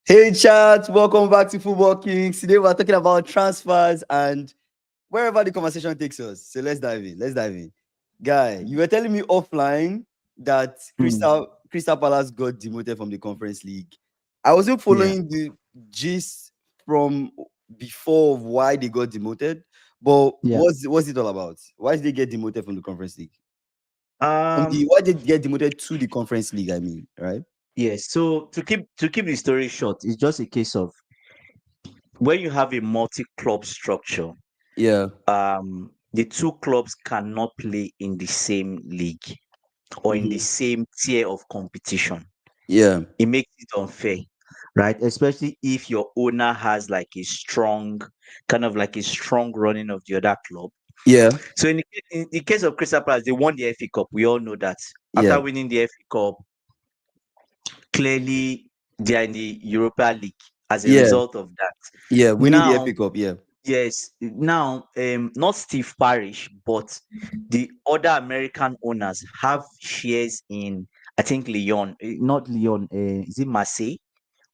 Hey chat, welcome back to Football Kings. Today we're talking about transfers and wherever the conversation takes us. So let's dive in. Let's dive in. Guy, you were telling me offline that Mm, Crystal Palace got demoted from the Conference League. I wasn't yeah. following the gist from before of why they got demoted, but Yeah. what's it all about? Why did they get demoted from the Conference League? Um, Why did they get demoted to the Conference League? I mean, right? yes. So to keep the story short, it's just a case of when you have a multi-club structure, Yeah. the two clubs cannot play in the same league or in the Mhm. same tier of competition. Yeah. It makes it unfair, right? Especially if your owner has like a strong, kind of like a strong running of the other club. Yeah. So in the case of Crystal Palace, they won the FA Cup. We all know that. Yeah. After winning the FA Cup, clearly they are in the Europa League as a Yeah. result of that. Yeah, winning the Now, FA Cup. Yeah. yes, now not Steve Parish, but the other American owners have shares in I think Lyon, not Lyon, is it Marseille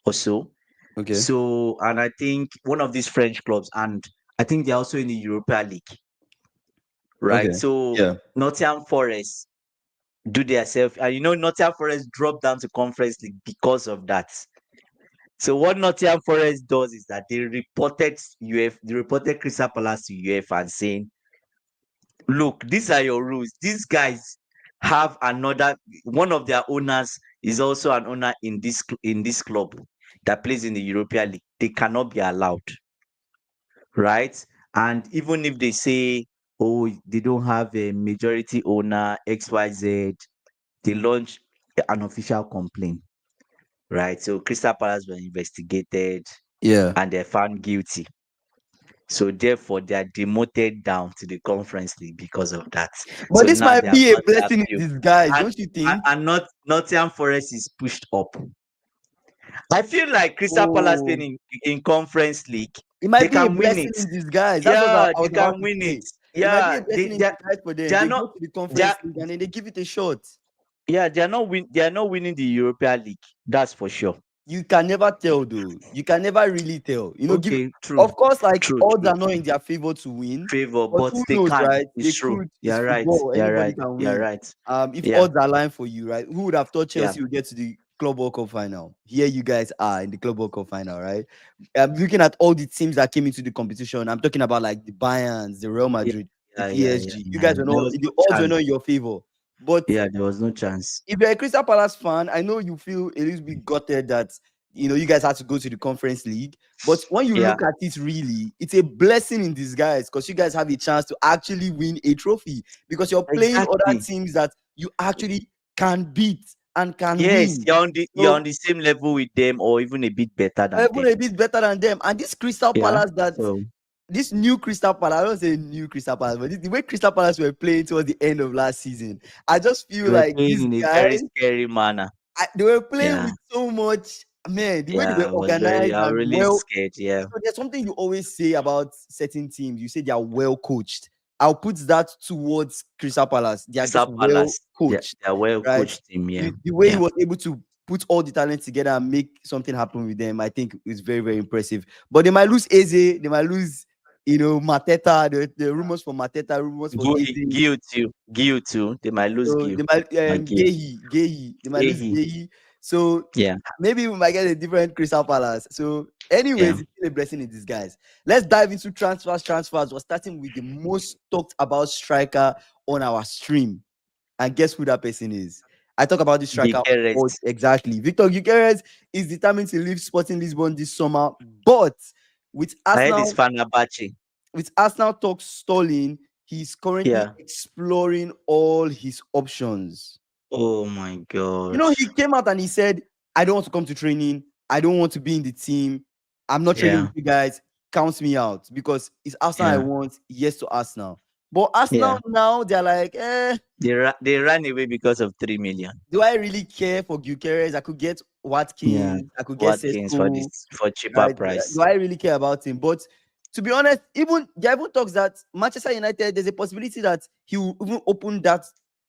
or so? Okay. So and I think one of these French clubs, and I think they're also in the Europa League, right? Okay. So Yeah. Nottingham Forest do their self, and Nottingham Forest dropped down to Conference League because of that. So what Nottingham Forest does is that they reported Crystal Palace to UEFA and saying, look, these are your rules. These guys have another one of their owners is also an owner in this club that plays in the European League. They cannot be allowed, right? And even if they say, oh, they don't have a majority owner, XYZ, they launch an official complaint, right? So Crystal Palace were investigated Yeah. and they're found guilty. So therefore, they are demoted down to the Conference League because of that. But So this now might they have be a got their blessing in appeal, disguise, and don't you think? not Nottingham Forest is pushed up. I feel like Crystal Palace being Oh, in Conference League, it they might be a can win blessing it. in disguise. That's what Yeah, I they was about can to win it. say. It might be Yeah, a blessing in disguise for they them. are They not. go to the They are, Conference League and then they give it a shot. yeah, they are not winning the European League. That's for sure. You can never tell, though. You can never really tell. Give. Okay, true, Of course, like true, odds true. are not in their favor to win, Favor, but but who they knows, can. right? They It's true. could. It's You're right. football. You're Anybody right. can You're win. right. If Yeah, odds are lying for you, right? Who would have thought yeah. Chelsea would get to the Club World Cup final? Here you guys are in the Club World Cup final, right? I'm looking at all the teams that came into the competition. I'm talking about like the Bayerns, the Real Yeah, Madrid, the yeah. PSG. You guys are There not was the no odds were chance. not in your favor. But Yeah, there was no chance. if you're a Crystal Palace fan, I know you feel a little bit gutted that you guys had to go to the Conference League. But when you Yeah, look at it, really, it's a blessing in disguise because you guys have a chance to actually win a trophy because you're playing other exactly. teams that you actually can beat and can Yes, win. you're on So the same level with them, or even a bit better than even them. a bit better than them. And this Crystal Yeah. Palace that So this new Crystal Palace, I don't say new Crystal Palace, but the way Crystal Palace were playing towards the end of last season, I just feel they were like playing these in a very guys scary manner. they were playing Yeah, with so much, man, the way they yeah. were organized I was and really well. scared. Yeah, There's something you always say about certain teams. You say they are well coached. I'll put that towards Crystal Palace. They are just Crystal well Palace. coached, They're well right? coached team. Yeah, The way he yeah. was able to put all the talent together and make something happen with them, I think is very, very impressive. But they might lose Eze, they might lose, Mateta. The rumors for Mateta, rumors for Eze. Gil too. They might lose So Gil. they might Gil. They might lose Ehi. Gehi. So Yeah, maybe we might get a different Crystal Palace. So, yeah. anyways, it's still a blessing in disguise. Let's dive into transfers. We're starting with the most talked about striker on our stream. And guess who that person is? I talk about this striker Gyökeres. exactly. Victor Gyökeres is determined to leave Sporting Lisbon this summer, but with I heard it's Arsenal Fenerbahce. talks stalling, he's currently Yeah. exploring all his options. Oh my gosh. He came out and he said, I don't want to come to training. I don't want to be in the team. I'm not training with Yeah, you guys. Count me out because it's Arsenal I yeah, want. Yes to Arsenal. But Arsenal yeah. now, they're like, They ran away because of 3 million. do I really care for Gyökeres? I could get Yeah, Watkins. I could get Watkins for Sesko. this for cheaper Right? price. Do I really care about him? But to be honest, even there are even talks that Manchester United, there's a possibility that he will even open that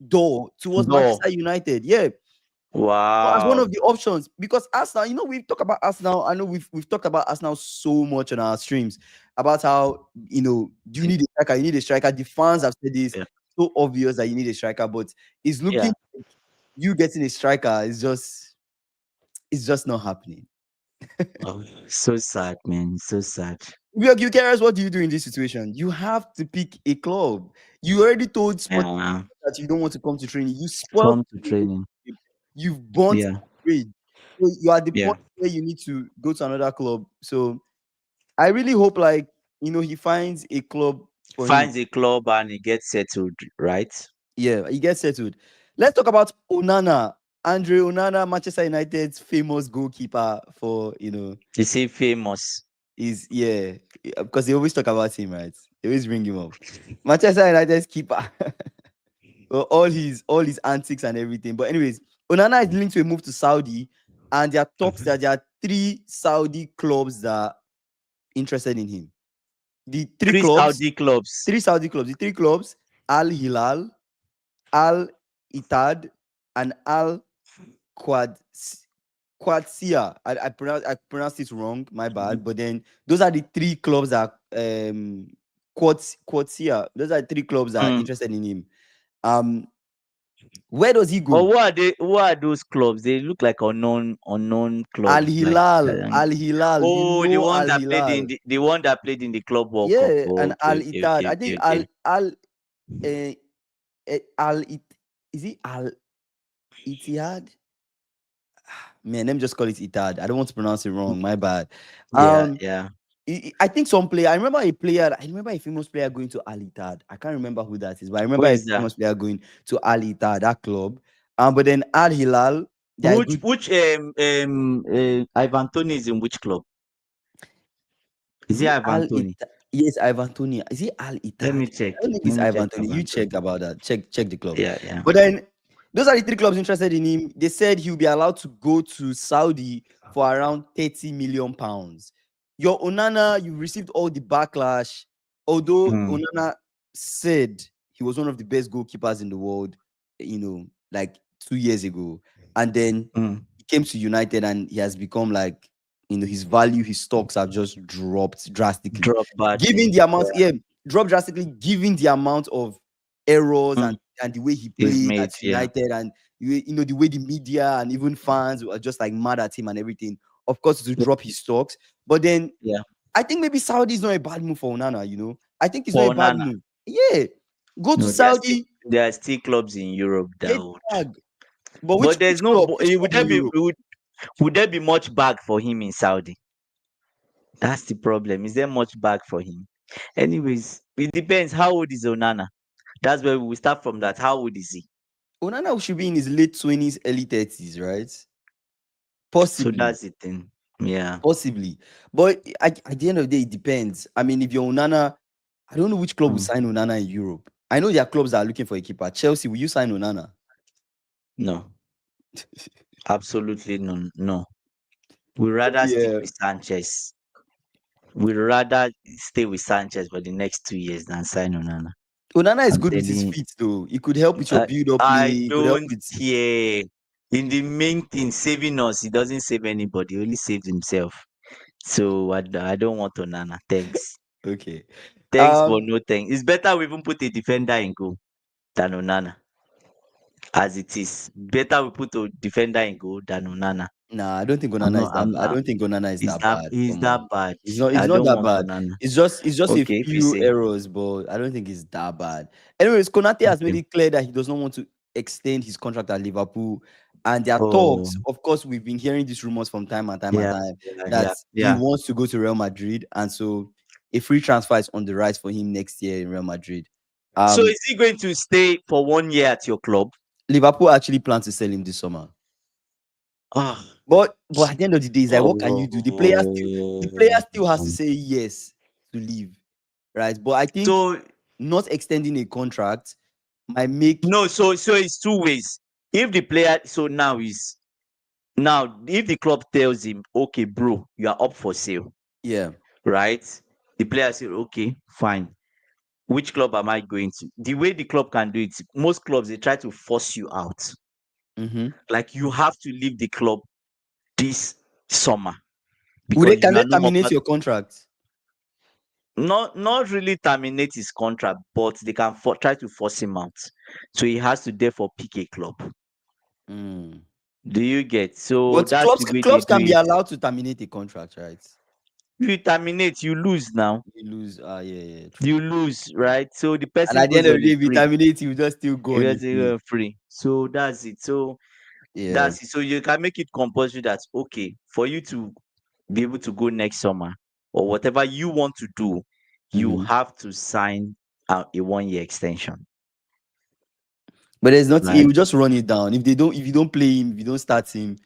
door towards Door. Manchester United. Yeah. as one Wow. of the options, because Arsenal, we've talked about Arsenal. I know we've talked about Arsenal so much on our streams about how do you need a striker? You need a striker. The fans have said this, Yeah. so obvious that you need a striker, but it's looking Yeah. like you getting a striker is just not happening. Oh, so sad, man. So sad. You carers, what do you do in this situation? You have to pick a club. You already told Sport Yeah. that you don't want to come to training. You spoiled Come to the training. relationship. You've burnt Yeah. the bridge. So you are at the Yeah. point where you need to go to another club. So I really hope, like, he finds a club for him. Finds a club and he gets settled, right? Yeah, he gets settled. Let's talk about Onana. Andre Onana, Manchester United's famous goalkeeper for, Is he famous? is, yeah, because they always talk about him, right? They always bring him up. Manchester United's keeper. Well, all his antics and everything. But anyways, Onana is linked to a move to Saudi, and there are talks that there are three Saudi clubs that are interested in him. The three Three clubs, Saudi clubs. three Saudi clubs, the three clubs: Al Hilal, Al Ittihad, and Al Quad Quadsia. I pronounced it wrong, my bad. But then those are the three clubs that Quadsia. Those are the three clubs that are Mm. interested in him. Um, where does he But go? what are they? What are those clubs? They look like unknown Al clubs. Like Hilal, Al Hilal. You oh, the know one Al that played in Hilal. the one that played in the Club World Cup. Yeah, Oh, and okay, Al okay, Ittihad. okay, I okay, think okay. uh, Al It is it Al Ittihad? Man, let me just call it Ittihad. I don't want to pronounce it wrong. My bad. Yeah, Um, yeah. I think some player. I remember a famous player going to Al Ittihad. I can't remember who that is, but I Who remember a is that? famous player going to Al Ittihad, that club. But then Al Hilal, they are Which good. which Ivan Toney is in which club? Is Is it it Ivan Toney? Yes, Ivan Tony. Is it Al Let Ittihad? me check. I don't think Let it's me check Ivan Tony. You Ivan check Toney. about that. Check the club. Yeah, yeah. But then those are the three clubs interested in him. They said he'll be allowed to go to Saudi for around 30 million pounds. Your Onana, you received all the backlash. Although Mm, Onana said he was one of the best goalkeepers in the world, like 2 years ago. And then mm. he came to United and he has become like, his value, his stocks have just dropped drastically. Drop badly. Given the amount, yeah, dropped drastically, given the amount of errors Mm. and the way he Is played at made. Yeah. United, and the way the media and even fans were just like mad at him and everything. Of course, to Yeah. drop his stocks. But then Yeah. I think maybe Saudi is not a bad move for Onana. I think it's not a For bad Nana. move. Yeah. Go to No, Saudi, there are still clubs in Europe that get would. bag. But which But there's which no. club? Which Would club in there be Europe? would there be much bag for him in Saudi? That's the problem. Is there much bag for him? Anyways, it depends. How old is Onana? That's where we will start from. That. How old is he? Onana should be in his late 20s, early 30s, right? So Possibly. that's the thing. Yeah. Possibly. But at the end of the day, it depends. I mean, if you're Onana, I don't know which club will Mm. sign Onana in Europe. I know there are clubs that are looking for a keeper. Chelsea, will you sign Onana? No. Absolutely no. No. We rather stick Yeah. with Sanchez. We rather stay with Sanchez for the next 2 years than sign Onana. Onana is I'm good with his telling feet, though. He could help with your I, build-up I play. He could help don't with. care. In the main thing, saving us, he doesn't save anybody, he only saves himself. So I don't want Onana. Thanks. Okay. Thanks for Um. no thanks. It's better we even put a defender in goal than Onana. As it is. Better we put a defender in goal than Onana. Nah, I don't think I'm Onana is not that I'm bad. I don't think Onana is that bad. he's Come that on. bad. It's I not don't that want bad. Onana. It's just a Okay, if you few say. errors, but I don't think it's that bad. Anyways, Konate has made Okay. it clear that he does not want to extend his contract at Liverpool. And there are Oh, talks. Of course, we've been hearing these rumors from time and time and yeah, time yeah, that yeah, he yeah. wants to go to Real Madrid. And so a free transfer is on the rise for him next year in Real Madrid. So Um, is he going to stay for 1 year at your club? Liverpool actually plan to sell him this summer. Ah, But at the end of the day, it's like, what can you do? The player still has to oh. say yes to leave, right? But I think So not extending a contract might make. no, so it's two ways. If the player, so now if the club tells him, okay, bro, you are up for sale, Yeah, right? The player said, okay, fine. Which club am I going to? The way the club can do it, most clubs they try to force you out. Mm-hmm. Like you have to leave the club this summer Would they, because can you they are no more terminate part. your contract? Not really terminate his contract, but they can try to force him out. So he has to therefore pick a club. Mm. Do you get? So But that's the way they clubs do can be it. allowed to terminate a contract, right? If you terminate, you lose now. You lose. Yeah, yeah, true. You lose, True. right? So the And person at the end goes of on the a day, if you free. terminate, you just still go on a Because free. you're free. So that's it. So Yeah. that's it. So you can make it compulsory that okay, for you to be able to go next summer or whatever you want to do, you Mm-hmm. have to sign a 1 year extension. But there's not. He Right. will just run it down. If you don't play him, if you don't start him,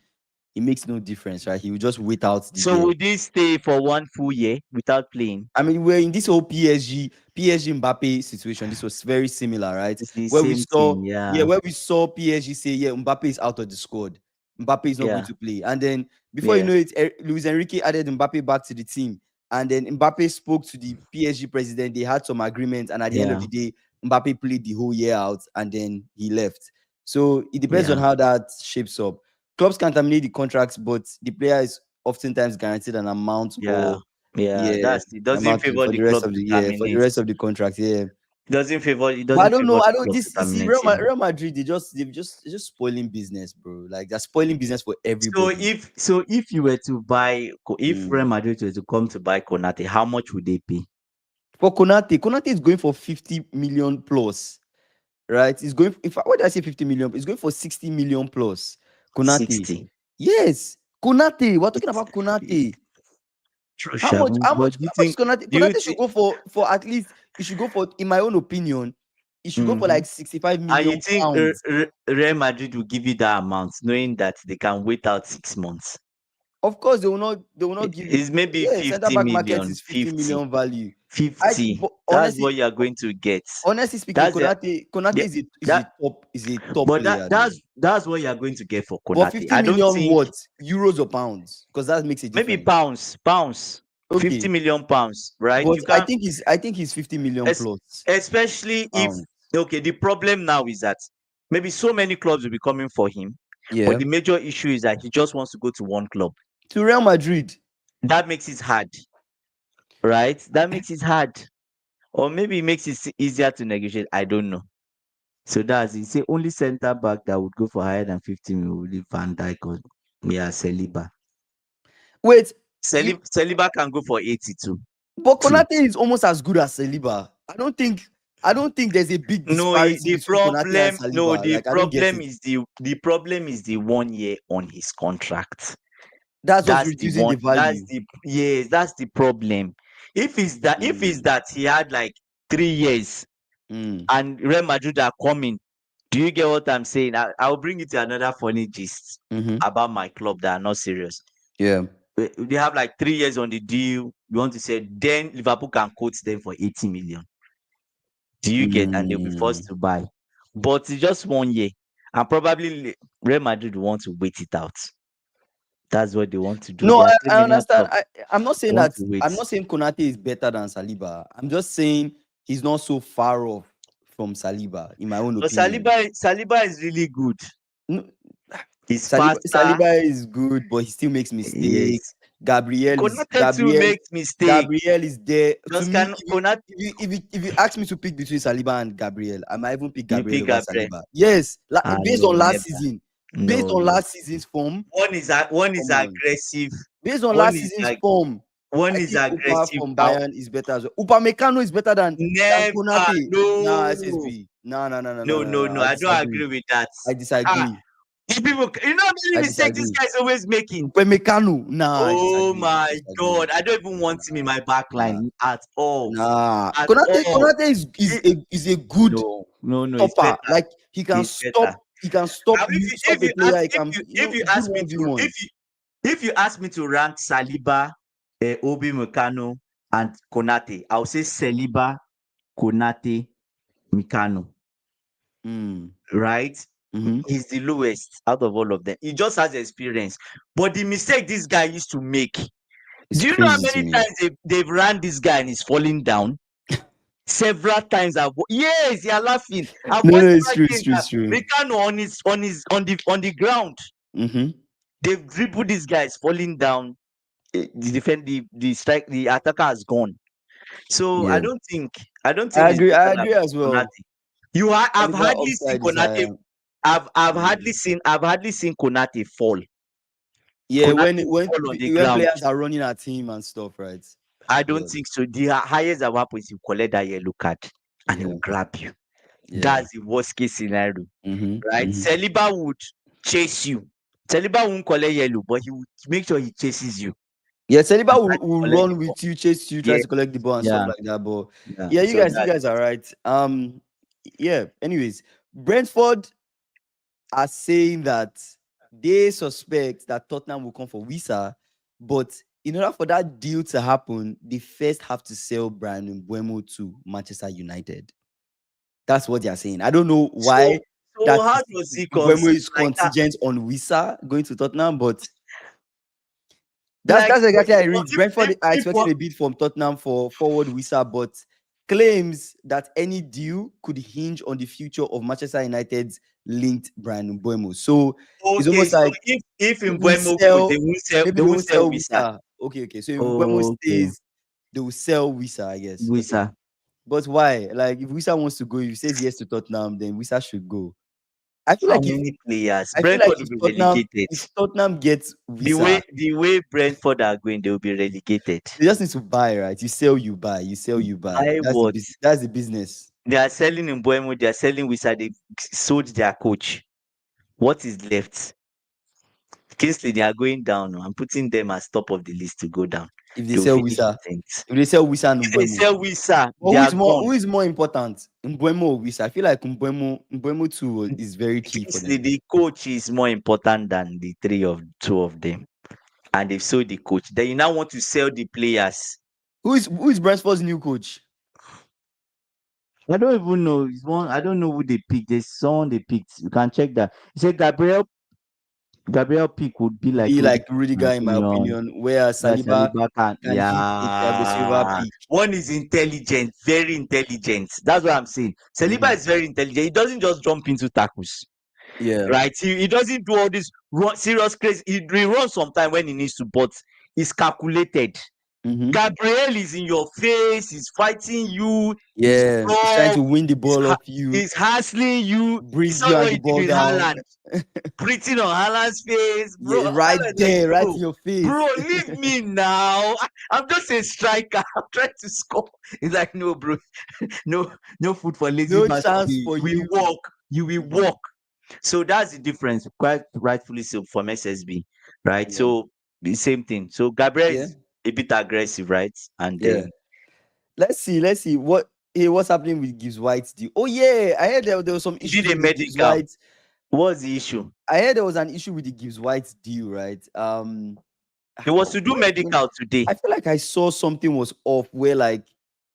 it makes no difference, right? He will just wait out the So year. would he stay for 1 full year without playing? I mean, we're in this whole PSG Mbappe situation. This was very similar, right? It's the Where we same saw, thing. yeah, Yeah. where we saw PSG say, yeah, Mbappe is out of the squad. Mbappe is not going Yeah. to play. And then before you Yeah. know it, Luis Enrique added Mbappe back to the team. And then Mbappe spoke to the PSG president. They had some agreement, and at the end of Yeah. the day, Mbappe played the whole year out, and then he left. So it depends on Yeah. how that shapes up. Clubs can terminate the contracts, but the player is oftentimes guaranteed an amount, Yeah. or Yeah. yeah, That's it. Doesn't amount favor for the the rest club of to the year, for the terminate. rest of the contract. Yeah, It but I doesn't don't favor know. I the don't. club to This, you see, terminate him. Real Madrid. They're just spoiling business, bro. Like they're spoiling business for So everybody. if you were to buy if Mm. Real Madrid were to come to buy Konate, how much would they pay? For Konate is going for 50 million plus, right? It's going. In fact, what did I say? 50 million. It's going for 60 million plus. Konate. 60. Yes, Konate. We're talking It's about Konate. true, How sha, much? How but much? do you How much is think Konate? do you Konate should think go for at least. It should go for, in my own opinion, it should go for mhm. like 65 And you million think pounds. Real Madrid will give you that amount, knowing that they can wait out 6 months? Of course, they will not give you. It's maybe Yeah, center 50 back market million, is 50 50, million value. fifty. But That's what you are going to get. honestly speaking, That's the Konate yeah, is a that top but player though. that's what you are going to get for But Konate. 50 I don't million think what? Euros or pounds? Because that makes a maybe difference. pounds, 50 Okay, million pounds, right? but You I can't, think he's 50 million es- plus especially if pounds. okay. The problem now is that maybe so many clubs will be coming for him, but Yeah, the major issue is that he just wants to go to one club. to Real Madrid. That makes it hard, right? That makes it hard, or maybe it makes it easier to negotiate. I don't know. So that's it. Say only centre back that would go for higher than 50 million will be Van Dijk or Saliba. Wait, you Saliba can go for 82 but too. Konate is almost as good as Saliba. I don't think there's a big No, disparity between Konate and Saliba. the Like I don't get problem it. is the problem is the 1 year on his contract. That's what's That's the reducing the one. That's value. the yes. That's the problem. If it's Mm, that he had like 3 years mm, and Real Madrid are coming, do you get what I'm saying? I'll bring you to another funny gist mm-hmm. about my club that are not serious. Yeah. They have like 3 years on the deal. You want to say then Liverpool can quote them for 80 million. Do you get? And they'll be Mm. forced to buy. But it's just 1 year. And probably Real Madrid want to wait it out. That's what they want to do. No, They are I criminal understand. club. I'm not They saying want that. to wait. I'm not saying Konate is better than Saliba. I'm just saying he's not so far off from Saliba, in my own But opinion. Saliba is really good. No, He's Saliba, faster. Saliba is good, but he still makes mistakes. Yes. Gabriel is Konate too makes mistake. Gabriel is there. To Just me, can Konate if you ask me to pick between Saliba and Gabriel, I might even pick you Gabriel pick over Gabriel. Saliba. Yes, based No, on last never. season, based No, on no. last season's form. One is Come on, aggressive. based on One last is season's like form, one I is think Upa aggressive. from Bayern is better as well. Upamecano is better than Never. Konate. Nah, No. SSB. No, no, no, no, no, No, no, no, no. no. I I don't disagree. agree with that. I Ah, disagree. you people, you know how many I mistakes this disagree. guy is always making. Upamecano. Nah, I Oh disagree. I my disagree. god. I don't even want him in my back Nah, line at all. nah. At Konate, all. Konate is It- a good no, no, no, it's stopper. better. Like he can It's stop. better. He can stop Now, you. Stop a player. He can. if you Good ask me one v to one. if you ask me to rank Saliba, Obi Mikano, and Konate, I'll say Saliba, Konate, Mikano. Mm. Right? Mm-hmm. He's the lowest out of all of them. He just has experience. But the mistake this guy used to make, It's do you know how crazy to many me. times they've ran this guy and he's falling down? Several times. Yes, you are laughing. I've No, watched no, it's several true, it's games true, that it's true. Ricano on the ground. Mm-hmm. They've dribbled these guys falling down. The attacker has gone. So Yeah, I don't think it's I better agree than as well. Konate. I've Saliba hardly seen offside is Konate. higher. I've hardly seen Konate fall. Yeah, Konate fall on the when ground. players are running at him and stuff, right? I Yeah, don't think so. The highest that will happen is you collect that yellow card and he yeah, will grab you. yeah. That's the worst case scenario, Mm-hmm. right? Mm-hmm. Saliba would chase you. Saliba won't collect yellow, but he will make sure he chases you Yeah, Saliba and try to will collect the run ball. with you, chase you, try Yeah, to collect the ball and stuff yeah, like that. But yeah. yeah, So you that guys are right. Yeah. Anyways, Brentford are saying that they suspect that Tottenham will come for Wisa, but in order for that deal to happen, they first have to sell Brandon Buemo to Manchester United. That's what they are saying. I don't know so why so that how is does he Buemo is like that? contingent on Wisa going to Tottenham, but Like that's exactly how it reads. if Brentford are if what expecting a bid from Tottenham for forward Wisa, but claims that any deal could hinge on the future of Manchester United's linked Brandon Buemo. So it's okay, almost so like if if in we Buemo goes, sell, they maybe they won't won't sell sell Wisa. Wisa. Okay. So if Buemo Okay. stays, they will sell Wisa, I guess. Okay. Wisa. But why? Like if Wisa wants to go, if he says yes to Tottenham, then Wisa should go. I feel How like many players? I feel like Brentford will be relegated. if Tottenham gets The way Wisa, the way Brentford are going, they will be relegated. they just need to buy, right? You sell, you buy. You sell, you buy. Buy what? That's the business. They are selling in Buemo, they are selling Wisa, they sold their coach. What is left? Kingsley, they are going down. I'm putting them as top of the list to go down. If they They will sell finish Wisa, 10th. if they sell Wisa and If they Mbeumo, sell Wisa, but they are gone. who is more important, Mbeumo or Wisa? I feel like Mbeumo too is very key for Kingsley, them. the coach is more important than the two of them. And they've sold the coach. Then you now want to sell the players. Who is Brentford's new coach? I don't even know. It's one. I don't know who they picked. There's someone they picked. You can check that. He said Gabriel pick would be like Be Rudy, like in my Rudiger, in my opinion. opinion, where Yeah, Saliba Saliba can. can hit a Thiago Silva Yeah, peak. one is intelligent, very intelligent. That's what I'm saying. Saliba Mhm. is very intelligent. He doesn't just jump into tackles, Yeah. right? He doesn't do all this serious crazy. He runs sometime when he needs to, but he's calculated. Mm-hmm. Gabriel is in your face. He's fighting you. He's Yeah. He's trying rough. to win the He's, ball ha- off you, he's hassling you. You bring saw you and what the he did ball with down. Haaland, breathing on Haaland's face, bro. Yeah, right Haaland's like, there, right bro, in your bro, face. leave me now. I'm just a striker. I'm trying to score. He's like, no, bro, no food for lazy No bastard. chance for We you. walk. You will Mhm. walk. So that's the difference, quite rightfully so, from SSB, right? Yeah. So the same thing. So Gabriel Yeah. is a bit aggressive, right? And Yeah. Let's see what's happening with Gibbs White's deal. Oh yeah, I heard there was some he issues did a with the Gibbs medical. White. What's the issue? I heard there was an issue with the Gibbs White deal, right? He was to do medical today. I feel like I saw something was off where like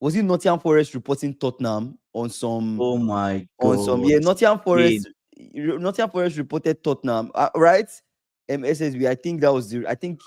was it Nottingham Forest reporting Tottenham Oh my on some god. yeah Again. Nottingham Forest reported Tottenham right SSB I think that was the I think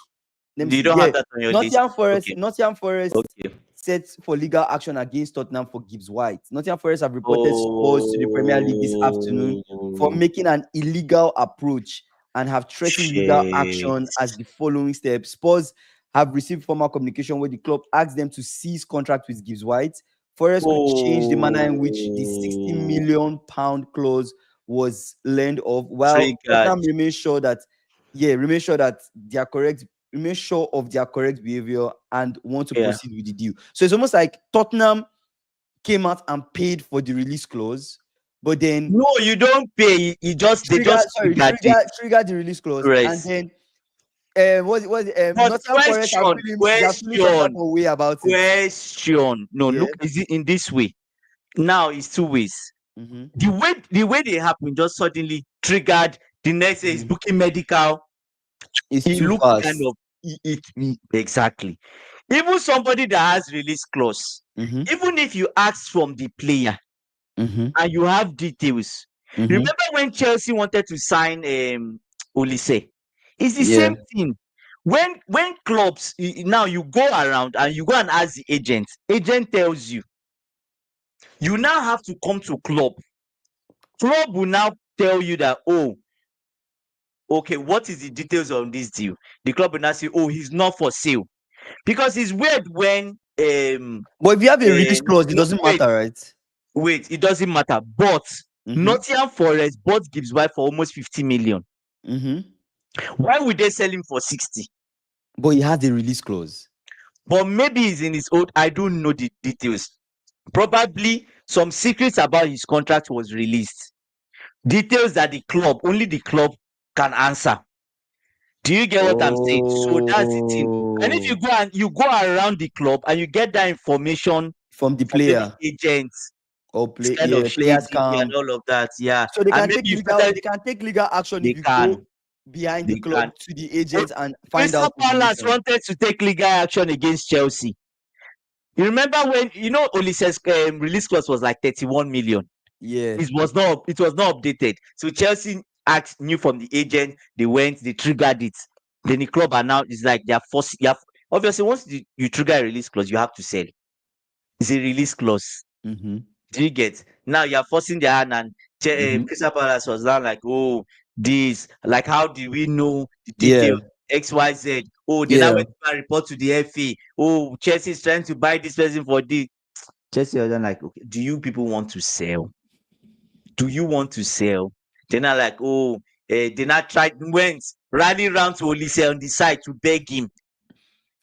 let me You see don't yeah have that on your list. Okay. Nottingham Forest Okay. set for legal action against Tottenham for Gibbs White. Nottingham Forest have reported Spurs to the Premier League this afternoon for Oh making an illegal approach and have threatened legal shit. action as the following step. Spurs have received formal communication where the club asked them to cease contract with Gibbs White. Forest could change the manner in which the 60 Oh, million pound clause was learned of, while triggered. Tottenham remains sure that, remain sure that they are correct, remain sure of their correct behavior and want to Yeah. proceed with the deal. So it's almost like Tottenham came out and paid for the release clause, but then No, you don't pay. They just triggered it. trigger the release clause, and Rest. then But Nottingham Forest are feeling some type of way about it. question. No, Yeah. look, is it in this way? Now it's two ways. Mm-hmm. The way they happen just suddenly triggered the next day is Mm-hmm. booking medical. It's It too looks kind fast. of exactly. Even somebody that has release clause, Mm-hmm. even if you ask from the player Mm-hmm. and you have details. Mm-hmm. Remember when Chelsea wanted to sign Olise? It's the Yeah. same thing. When clubs now you go around and you go and ask the agent tells you You now have to come to club. Club will now tell you that, oh, okay, what is the details on this deal? The club will now say, oh, he's not for sale. Because it's weird when But if you have a release clause, it no, doesn't matter, right? wait, it doesn't matter. But Mm-hmm. Nottingham Forest bought Gibbs White for almost 50 million. Mm-hmm. Why would they sell him for 60? But he has a release clause. But maybe he's in his old, I don't know the details. Probably some secrets about his contract was released. Details that only the club can answer. Do you get what I'm saying? So that's the thing. And if you go around the club and you get that information From the from maybe player agents, or it's play, kind of yeah, players shady and camp. all of that. Yeah. So they And can maybe take you legal. started, They can take legal action they if you can, go behind the they club can. to the agents and find Crystal out Palace information. wanted to take legal action against Chelsea. You remember when Olise's release clause was like 31 million. Yeah. It was not updated. So Chelsea knew from the agent, they triggered it. Then the club are now, it's like they're forcing. Obviously, once you trigger a release clause, you have to sell. It's a release clause. Mm-hmm. Do you get? Now you're forcing their hand, and Mm-hmm. Crystal Palace was now like, oh, this, like, how do we know the Yeah. details? XYZ. Oh, they now Yeah. went to report to the FA. Oh, Chelsea is trying to buy this person for this. Chelsea are then like, okay, do you people want to sell? Do you want to sell? They're not like, oh, they not went rally round to Olise on the side to beg him.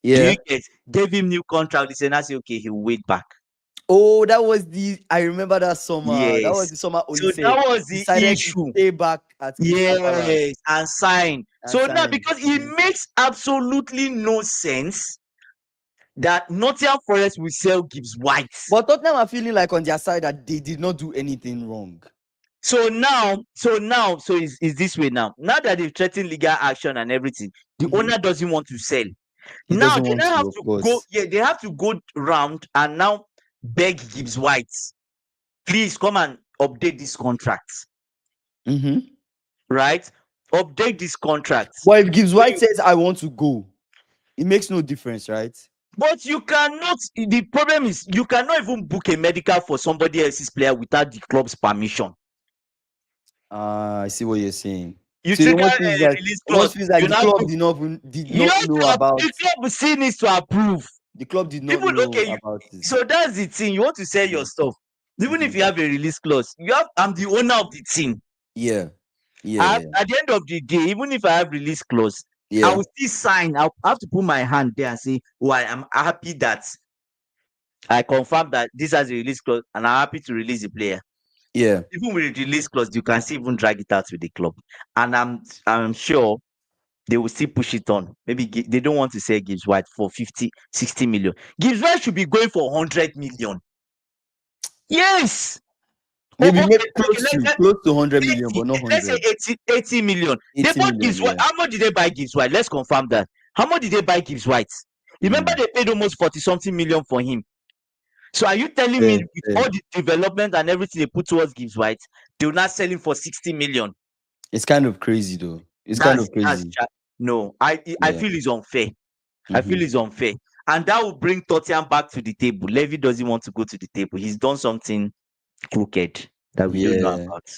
Do Yeah. you get? Gave him new contract. They said, now say, okay, he'll wait back. Oh, that was I remember that summer. That was Yes. the summer So Olise that was the decided to issue. stay back at Crystal Palace Yes, and sign. and So now, sign. because it makes absolutely no sense that Nottingham Forest will sell Gibbs White. But Tottenham are feeling like on their side that they did not do anything wrong. So it's this way now. Now that they've threatened legal action and everything, the owner doesn't want to sell. He Now doesn't they want now to, have of to go. course. Yeah, they have to go round and now beg Gibbs White, please come and update this contract. Mm-hmm. Right? Update this contract. But if Gibbs White says I want to go, it makes no difference, right? But you cannot. The problem is you cannot even book a medical for somebody else's player without the club's permission. I see what you're saying. You So it trigger almost feels a like release clause. You the now club book. did You not have know to. about The club still needs to approve. the club did not Even know okay. about this. So that's the thing. You want to sell your stuff. Even if you have a release clause, I'm the owner of the team. Yeah. Yeah. At the end of the day, even if I have release clause, I Yeah. will still sign. I'll have to put my hand there and say, "Oh, I am happy that I confirm that this has a release clause, and I'm happy to release the player." Yeah. Even with the release clause, you can still even drag it out with the club, and I'm sure they will still push it on. Maybe they don't want to sell Gibbs White for 50, 60 million. Gibbs White should be going for 100 million. Yes. Maybe Okay, close to 100 million, but not let's say 100. 80 million. They 80 bought million, Gibbs White. yeah. How much did they buy Gibbs White? Let's confirm that. How much did they buy Gibbs White? Remember, they paid almost 40 something million for him. So are you telling me with all the development and everything they put towards Gibbs White, they will not sell him for 60 million? It's kind of crazy though. It's kind of crazy. No, I feel it's unfair. I feel it's unfair. And that will bring Tottenham back to the table. Levy doesn't want to go to the table. He's done something crooked that we don't know about.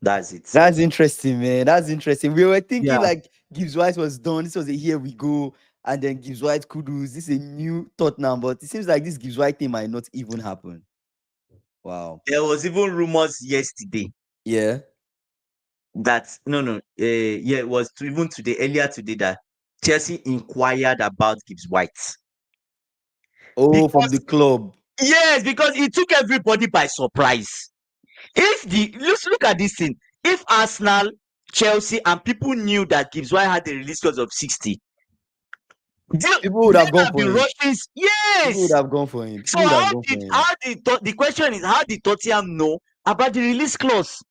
That's it. That's interesting, man. That's interesting. We were thinking Yeah. like Gibbs White was done. This was a here we go. And then Gibbs White kudos. This is a new Tottenham, but it seems like this Gibbs White thing might not even happen. Wow. There was even rumors yesterday. Yeah. That it was even today, earlier today, that Chelsea inquired about Gibbs White. Oh, from the club. Yes, because it took everybody by surprise. Let's look at this thing. If Arsenal, Chelsea, and people knew that Gibbs White had a release clause of 60, people would have gone for him. Yes, people would have gone for him. So the question is, how did Tottenham know about the release clause?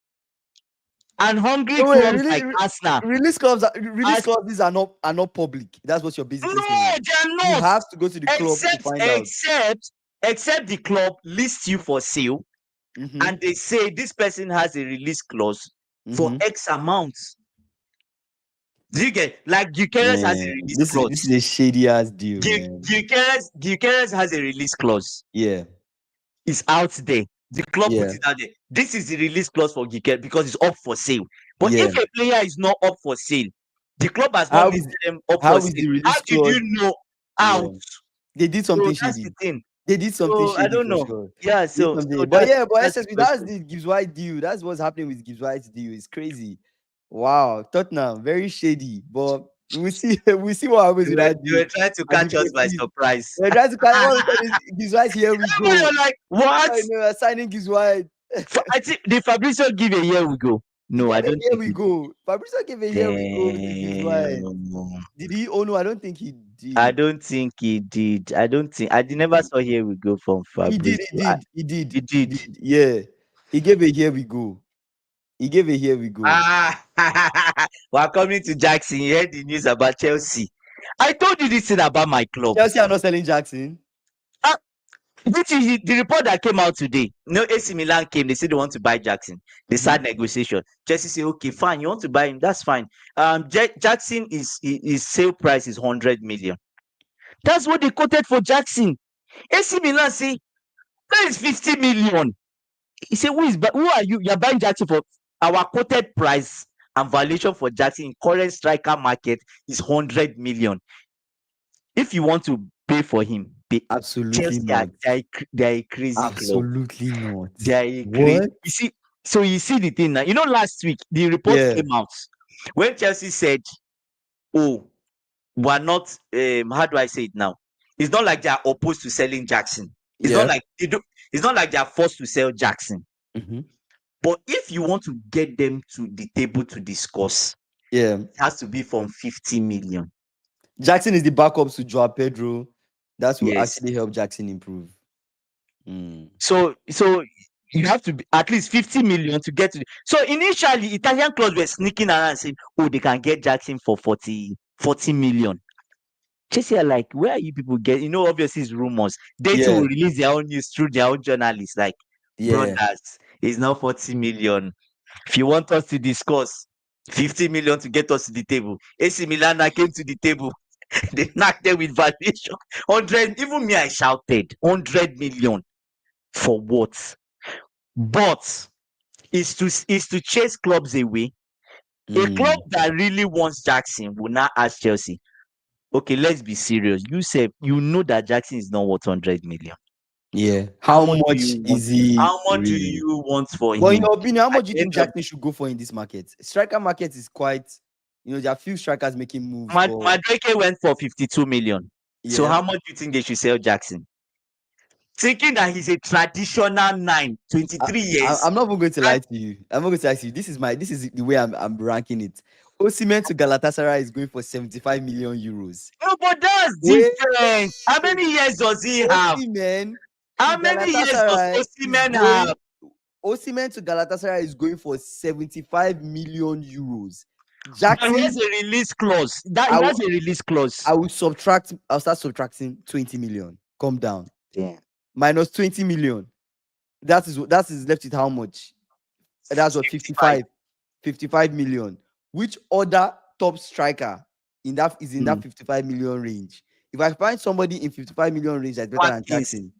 And hungry clubs like Arsenal. Release clauses are not public. That's what you're basically saying. No, they're not. You have to go to the club to find out. Except the club lists you for sale, and they say this person has a release clause for X amount. Do you get? Like Gyökeres has a release clause. This is a shady ass deal. Gyökeres has a release clause. Yeah, it's out there. The club Yeah. put it out there. This is the release clause for Gikel because it's up for sale. But Yeah. if a player is not up for sale, the club has not How is listed them up how for is sale. the How release did clause? you know Yeah. out? They did So something that's the shady. thing. They did something So I shady don't for know. sure. Yeah, They did so something. But that's yeah, but that's the SSB, that's question. the Gibbs White deal. That's what's happening with Gibbs White deal. It's crazy. Wow, Tottenham, very shady. But we see we see what happens They with were, that they deal. were trying to And the catch us by proceeds. surprise. They're trying to carry all Gibbs White, here we Everybody go. was like, what? I know, signing Gibbs White. I think the Fabrizio give a year we go. He No, gave I a don't here think we it. go. Fabrizio gave a here we go to Gibbs White. Damn. Did he? Oh no, I don't think he I did. don't think he did. I don't think I never saw here we go from He did, Fabrizio. he did, he did, He he did. did. Yeah. He gave a here we go. He gave a here we go. We're coming to Jackson. You heard the news about Chelsea. I told you this thing about my club. Chelsea are not selling Jackson. Ah, the report that came out today. No, AC Milan came. They said they want to buy Jackson. They start negotiation. Chelsea say, okay, fine. You want to buy him? That's fine. Jackson his sale price is 100 million. That's what they quoted for Jackson. AC Milan say that is 50 million. He said, who are you? You're buying Jackson for our quoted price and valuation for Jackson in current striker market is 100 million. If you want to pay for him, pay. Absolutely Chelsea are not. they are a crazy club. Absolutely not. They are a crazy. What? You see the thing now. You know, last week the report Yeah. came out when Chelsea said, "Oh, we're not." How do I say it now? It's not like they are opposed to selling Jackson. It's not Yeah. like they do. It's not like they are forced to sell Jackson. Mm-hmm. But if you want to get them to the table to discuss, Yeah. it has to be from 50 million. Jackson is the backup to Joao Pedro. That will Yes. actually help Jackson improve. Mm. So you have to be at least 50 million to get to so initially Italian clubs were sneaking around saying, oh, they can get Jackson for 40 million. Chelsea are like, where are you people getting? You know, obviously it's rumors. They too Yeah. will release their own news through their own journalists. Like, Yeah. brothers, it's not 40 million. If you want us to discuss 50 million to get us to the table, AC Milan came to the table. They knocked them with valuation 100. Even me, I shouted 100 million for what? But is to chase clubs away. A club that really wants Jackson will now ask Chelsea, okay, let's be serious. You said you know that Jackson is not worth 100 million. Yeah. How How much do much you want? is he How much do really? you want for Well, in him? your opinion, how At much do you the end think of Jackson should go for in this market? Striker market is quite, there are few strikers making moves, but Madueke went for 52 million. So yeah. how much do you think they should sell Jackson? Thinking that he's a traditional 9, 23 years. I'm not even going to lie to you. I'm not going to lie to you. This is the way I'm ranking it. Osimhen to Galatasaray is going for 75 million euros. No, but that's Wait, different. How many years does he have? Osimhen How to many years does Galatasaray is Osimhen going. have? Osimhen to Galatasaray is going for 75 million euros. But Jackson, he has a release clause. That I he will, has a release clause. I'll start subtracting 20 million. Calm down. Yeah. Minus 20 million. That is left with how much? That's what 55. 55 million. Which other top striker in that 55 million range? If I find somebody in 55 million range that's better than Watkins. Jackson,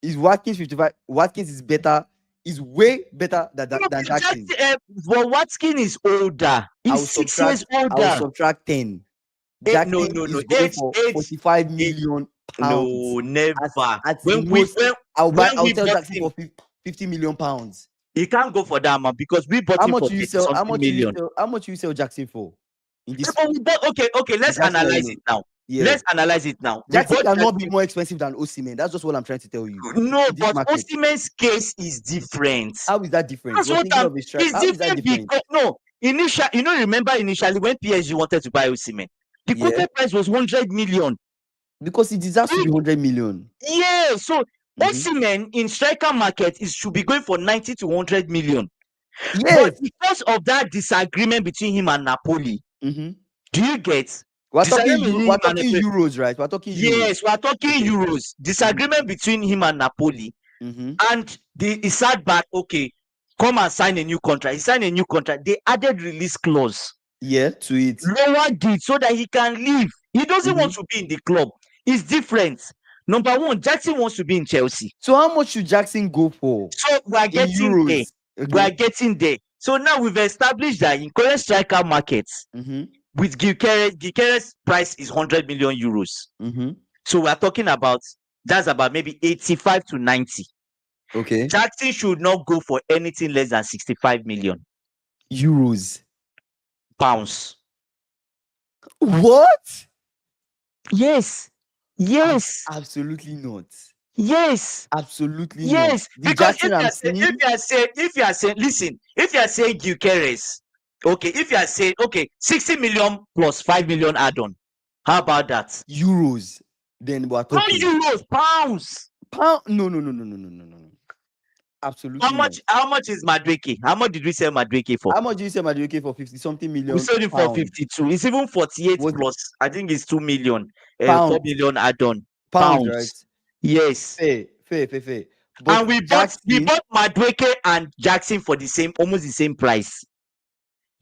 is Watkins 55? Watkins is better, is way better than Jackson. But Watkins is older. I will He's 6 years I will older. subtract 10. No, Jackson no. is going for 45 age. million pounds. No, never. At When the we most, when, I'll when we sell bought Jackson him, for 50 million pounds. he can't go for that amount because we bought How him much for do you 30 sell? something million. How much you sell Jackson for? In this, But we bought, okay, let's Jackson analyze alone. it now. Yeah. Let's analyze it now. We Jackson bought cannot be Jackson. more expensive than Osimhen. That's just what I'm trying to tell you. No, In this but market. Osimhen's case is different. How is that different? That's We're what thinking I'm. of a strike. It's How is that different different? because no. Remember initially when PSG wanted to buy Osimhen, the Yeah. quoted price was 100 million. Because he deserves to be 100 million. Yeah, so Osimhen in striker market should be going for 90 to 100 million. Yes. But because of that disagreement between him and Napoli, do you get? We're talking euros, right? We're talking euros. Yes, we're talking euros. Disagreement between him and Napoli. And he sat back, okay, come and sign a new contract. He signed a new contract. They added release clause. Yeah, to it. Lowered it so that he can leave. He doesn't want to be in the club. It's different. Number one, Jackson wants to be in Chelsea. So how much should Jackson go for So we are in getting there. euros? We are Okay. getting there. So now we've established that in current striker markets, Mm-hmm. with Gyökeres price is 100 million euros. Mm-hmm. So we are talking about, that's about maybe 85 to 90. Okay. Jackson should not go for anything less than 65 million Euros. pounds. What? Yes. Yes. Absolutely not. Yes. Absolutely not. Yes. The Because Jackson I'm seeing. if you are saying, listen, if you are saying Gyökeres, okay, if you are saying, okay, 60 million plus 5 million add-on, how about that? Euros, then we're Not talking. euros, pounds. Pound? No. Absolutely not. How much is Madueke? How much did we sell Madueke for? How much do you sell Madueke for? 50 something million. We sold it for pounds? 52. It's even 48 Was- plus. I think it's 2 million. 4 Pounds. million add-on. Pounds, right? Yes. Fair. But And we bought Madueke and Jackson for almost the same price.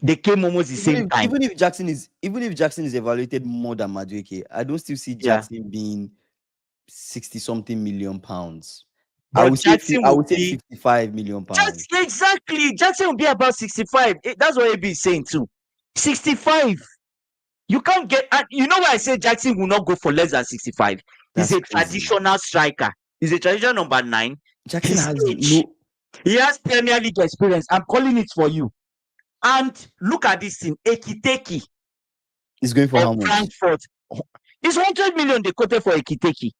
They came almost the same time. Even if Jackson is evaluated more than Madueke, I don't still see Jackson being 60 something million pounds. I would say 55 million pounds. Exactly. Jackson will be about 65. That's what AB is saying too. 65. You can't get. You know why I say Jackson will not go for less than 65? He's a traditional striker. He's a traditional number 9. Jackson has He has Premier League experience. I'm calling it for you. And look at this thing. Ekiteke. He's going for how much? Frankfurt. It's 100 million they quoted for Ekiteke.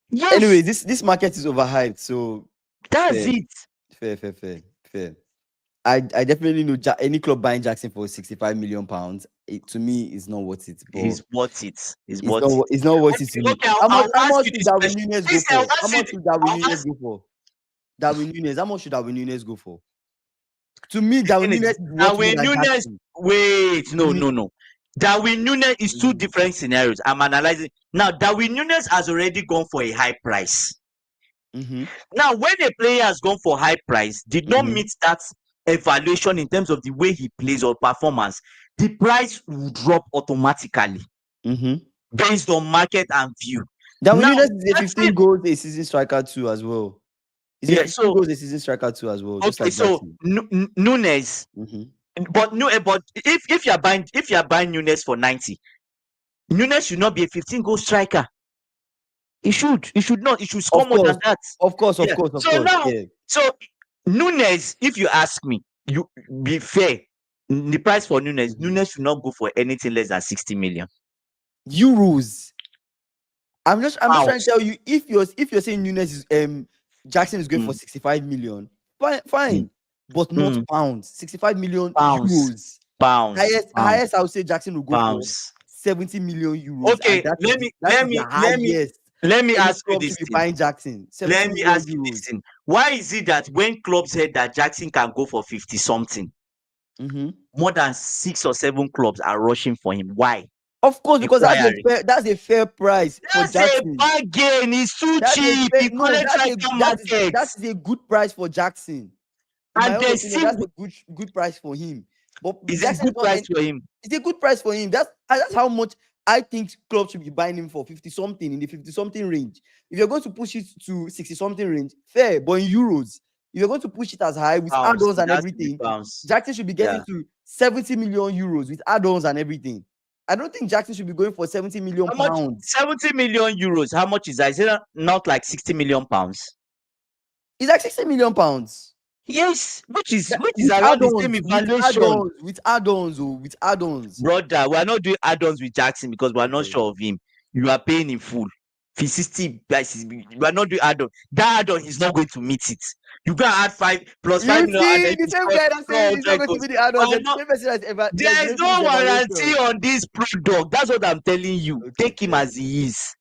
Yes. Anyway, this market is overhyped. So that's it. Fair. I definitely know any club buying Jackson for 65 million pounds. To me, is not worth it. But it's worth it. It's not worth it to me. How much should Darwin Núñez go for? How much should Darwin Núñez go for? Darwin Núñez. How much should Darwin Núñez go for? To me, Darwin Núñez. Wait, no. Darwin Núñez is two different scenarios. I'm analyzing now. Darwin Núñez has already gone for a high price. Mm-hmm. Now, when a player has gone for high price, did not meet that evaluation in terms of the way he plays or performance, the price will drop automatically based on market and view. Darwin Núñez is a 15 goals a season striker too as well. He's a 15 goals a season striker too as well. Okay, so Núñez, but if you are buying Núñez for 90, Núñez should not be a 15 goal striker. He should not. He should score more than that. Of course. So Núñez, if you ask me, you be fair. The price for Núñez should not go for anything less than 60 million euros. I'm just trying to tell you, if you're saying Núñez is Jackson is going for 65 million, fine, but not pounds. 65 million euros. Pounds. Highest I would say Jackson will go for 70 million euros. Okay, let me ask you this thing. Buying Jackson. Let me ask you this thing. Why is it that when clubs said that Jackson can go for 50 something, more than 6 or 7 clubs are rushing for him? Why? Of course, because that's a fair price for Jackson. That's a bargain. It's too cheap. That's a good price for Jackson. And that's a good price for him. But it's a good price for him. It's a good price for him. That's how much I think clubs should be buying him for 50 something, in the 50 something range. If you're going to push it to 60 something range, fair, but in euros, if you're going to push it as high with add-ons and everything, Jackson should be getting to 70 million euros with add-ons and everything. I don't think Jackson should be going for 70 million pounds. 70 million euros. How much is that? Is it not like 60 million pounds? It's like 60 million pounds. Yes, which is around the same evaluation. With add-ons. Brother, we are not doing add-ons with Jackson because we are not sure of him. You are paying in full. 60 prices. We are not doing add-on. That add-on is not going to meet it. You can add 5 plus 5 million. The same guy that says he's not going to be the add-on. There is no warranty on this product. That's what I'm telling you. Okay, take him as he is.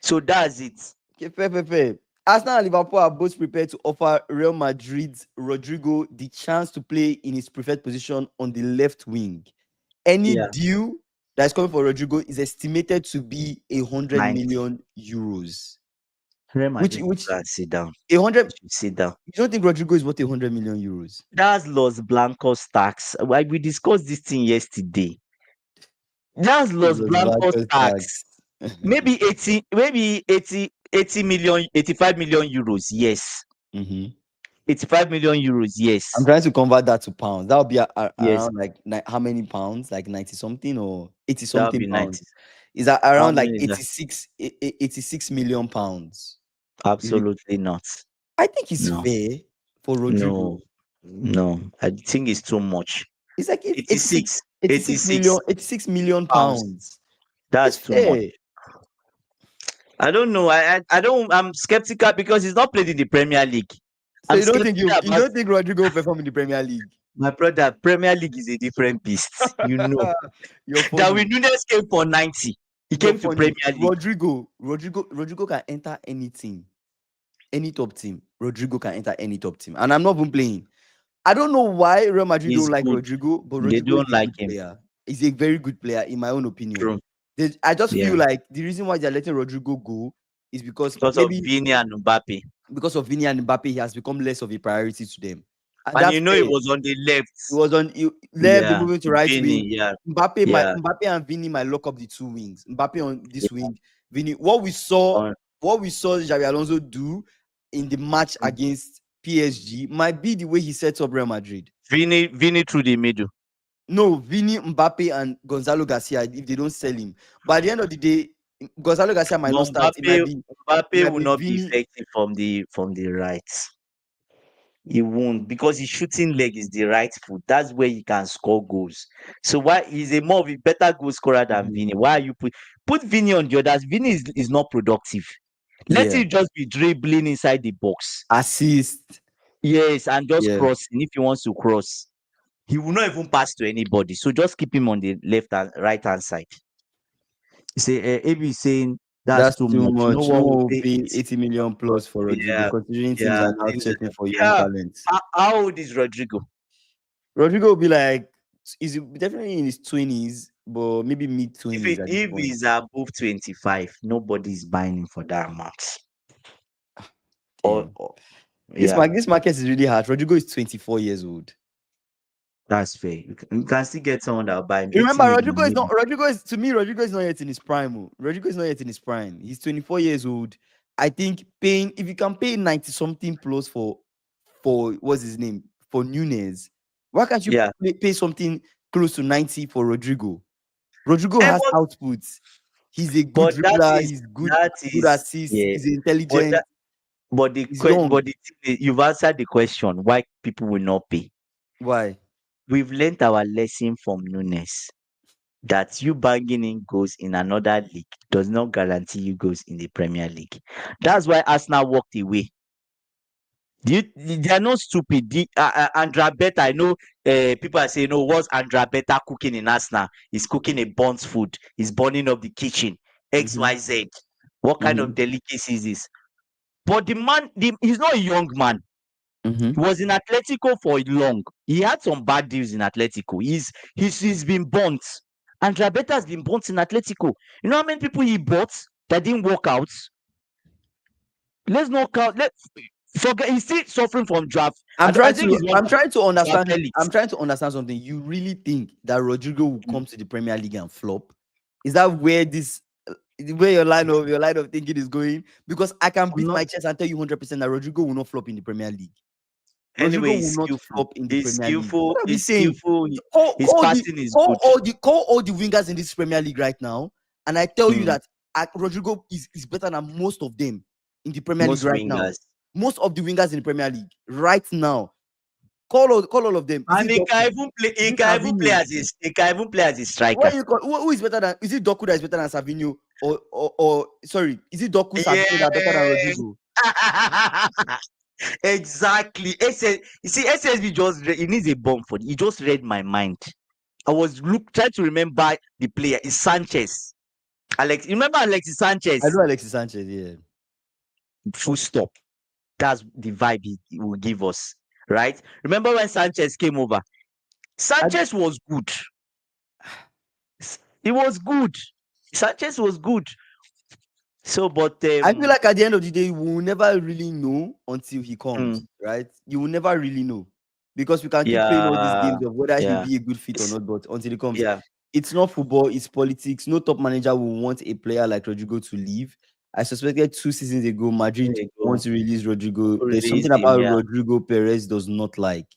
So that's it. Okay, fair. Arsenal and Liverpool are both prepared to offer Real Madrid's Rodrigo the chance to play in his preferred position on the left wing. Any deal that is coming for Rodrigo is estimated to be 100 million euros. Which sit down. 100. Sit down. You don't think Rodrigo is worth 100 million euros? That's Los Blancos tax. We discussed this thing yesterday. That's Los Blancos tax. maybe 80 million, 85 million euros. Yes. Mhm. 85 million euros. I'm Yes. trying to convert that to pounds. That would be Yes. around like how many pounds? Like 90 something or 80 That would something be pounds. 90. Is that How around like many is that? 86 million pounds? Absolutely not. I think it's No. fair for Rodrigo. No. No. I think it's too much. It's like 86, 86. 86 million, 86 86 million pounds. pounds. It's That's too much. fair. I don't know. I don't. I'm skeptical because he's not played in the Premier League. So I'm you don't think skeptical you about don't think Rodrigo will perform in the Premier League? my brother. Premier League is a different beast. You know. You're Darwin funny. Nunes came for 90. He You're came to funny. Premier League. Rodrigo can enter any team, any top team. Rodrigo can enter any top team. And I'm not even playing. I don't know why Real Madrid He's don't like good. Rodrigo, but They Rodrigo is don't a like good him. player. He's a very good player, in my own opinion. True. I just Yeah. feel like the reason why they're letting Rodrigo go is because Because of maybe Vini and Mbappe. because of Vini and Mbappe, he has become less of a priority to them. And And that's you know fair. it was on the left. He was on left, Yeah. moving to right Vini. wing. Yeah. Mbappe Yeah. and Vini might lock up the two wings. Mbappe on this wing. Vini. What we saw Uh, Xabi Alonso do in the match against PSG might be the way he sets up Real Madrid. Vini through the middle. No, Vini, Mbappe, and Gonzalo Garcia if they don't sell him. But at the end of the day, Gonzalo Garcia might No, not start. It Mbappe might will be not be Vini. effective from the right. He won't because his shooting leg is the right foot. That's where he can score goals. So why he's a more of a better goal scorer than Vini? Why are you put Vini on the others? Vini is not productive. Let Yeah. him just be dribbling inside the box. Assist. Yes, and just Yeah. crossing if he wants to cross. He will not even pass to anybody. So just keep him on the left and right hand side. You say AB is saying that's That's too too much. No much. No one one will will pay pay 80 80 million plus. plus for Rodrigo, Yeah, considering teams yeah, are now things like searching that. for young Yeah. talents. How old is Rodrigo? Rodrigo will be like, is definitely in his 20s, but maybe mid 20s at this If point. he's above 25, nobody is buying him for that amount. Damn. Yeah, This market is really hard. Rodrigo is 24 years old. that's fair. You can still get someone that will buy him 80 Remember, million. Maybe. Rodrigo is not yet in his prime. Rodrigo is not yet in his prime. He's 24 years old. I think if you can pay 90 something plus for what's his name? For Nunes, why can't you Yeah. pay something close to 90 for Rodrigo? Rodrigo Eh, has outputs. He's a good but dribbler. He's good assist. yeah. He's But intelligent. that but He's young. the thing is, you've answered the question why people will not pay. Why? We've learned our lesson from Nunes that you banging in goals in another league does not guarantee you goals in the Premier League. That's why Arsenal walked away. They are not stupid. Andra Beta, I know people are saying, no, what's Andra Beta cooking in Arsenal? He's cooking a burnt food. He's burning up the kitchen. Mhm. XYZ. What kind of Mhm. delicacy is this? But the man, he's not a young man. Mhm. He was in Atletico for long. He had some bad deals in Atletico. He's been burnt. Andra Beta has been burnt in Atletico. You know how many people he bought that didn't work out? Let's not count. Let's forget. He's still suffering from draft. I think he's one I'm trying to draft understand. I'm elites. trying to understand something. You really think that Rodrigo will Mm. come to the Premier League and flop? Is that where where your line of thinking is going? Because I can I'm beat not. my chest and tell you 100% that Rodrigo will not flop in the Premier League. Rodrigo Anyway, will he's not skillful. flop in the He's Premier League. skillful. What are we He's saying? skillful. His Call passing is good. call all the wingers in this Premier League right now, and I tell you Mm. that Rodrigo is better than most of them in the Premier League Most right now. wingers. Most of the wingers in the Premier League right now. Call all of them. Is And it he Doku? can even play. Is He it can even play Savinho? as he can even play as a striker. What you call who is better than? Is it Doku that is better than Savinho? Or sorry, is it Doku Savinho that are better than Yeah. Rodrigo? Exactly. You see, SSB he needs a bomb for. He just read my mind. I was trying to remember the player. It's Sanchez. You remember Alexis I Sanchez? know Alexis Sanchez. Yeah. Full stop. That's the vibe he will give us, right? Remember when Sanchez came over? I, Sanchez was good. He was good. Sanchez was good. So, but I feel like at the end of the day, we will never really know until he mm, comes, right? You will never really know because we can keep playing all these yeah, games of whether he'll yeah, be a good fit or s- not. But until he comes, yeah. it's not football, it's politics. No top manager will want a player like Rodrigo to leave. I suspected 2 seasons ago There Madrid you go. wants to release Rodrigo. There's Release something him, about yeah. Rodrigo Perez does not like.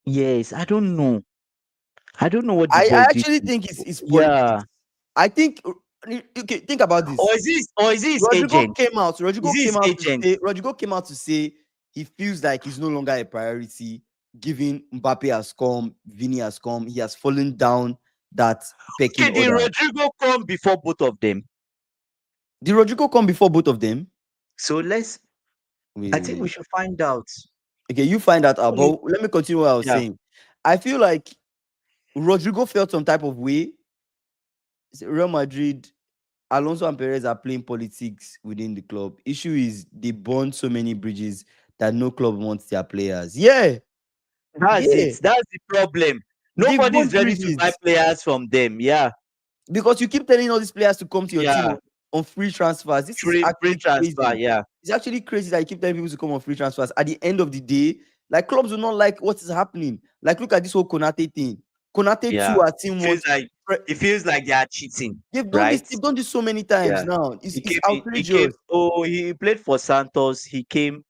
Yes, I don't know. I don't know what the I boy did. actually think it's Yeah. politics. I think okay, think about Or this. is he his agent? Is he his agent? Rodrigo came out to say he feels like he's no longer a priority, given Mbappe has come, Vini has come, he has fallen down that pecking Okay, did order. Rodrigo come before both of them? Did Rodrigo come before both of them? So I think we Wait. should find out. Okay, you find that out. Only- But let me continue what I was Yeah. saying. I feel like Rodrigo felt some type of way. Real Madrid, Alonso and Perez are playing politics within the club. Issue is they burn so many bridges that no club wants their players. Yeah, That's yeah. it. That's the problem. They've Nobody is burnt ready to buy bridges players from them. Yeah. because you keep telling all these players to come to your team Yeah. on free transfers. This is Free actually transfer. crazy. Yeah. It's actually crazy that you keep telling people to come on free transfers. At the end of the day, like clubs do not like what is happening. Like, look at this whole Konate thing. Konate Yeah. too, our team Feels wants. like it feels like they are cheating, They've done this. right? They've done this so many times Yeah. now. It's, He it's came. He came. outrageous. Oh, he played for Santos. He came.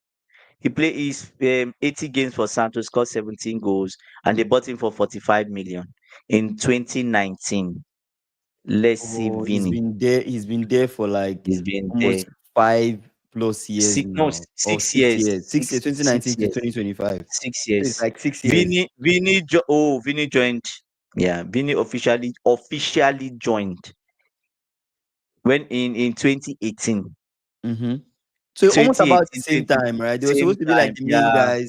He played his 80 games for Santos, scored 17 goals, and they bought him for 45 million in 2019. Let's see, Oh, he's Vini. been there. He's been there for like He's been there almost 5+ years no, now, or six 6 years, years. 6 years, 2019 six to years, 2025. six So it's years. like 6 years. Vini joined. Yeah, Vini officially joined when in 2018. Mm-hmm. So almost about the 2018, same time, right? They were same supposed to be like time. Yeah,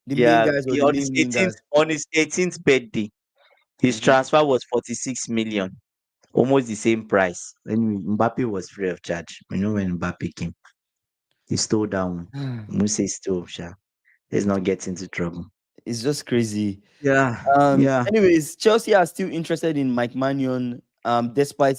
the main yeah. guys or the On main wingers. his 18th birthday, his Mm-hmm. transfer was 46 million, almost the same price. Anyway, Mbappe was free of charge. You know when Mbappe came, he stole down. Muse stole, sha. Let's not get into trouble. It's just crazy. Yeah, yeah. Anyways, Chelsea are still interested in Mike Mannion. Despite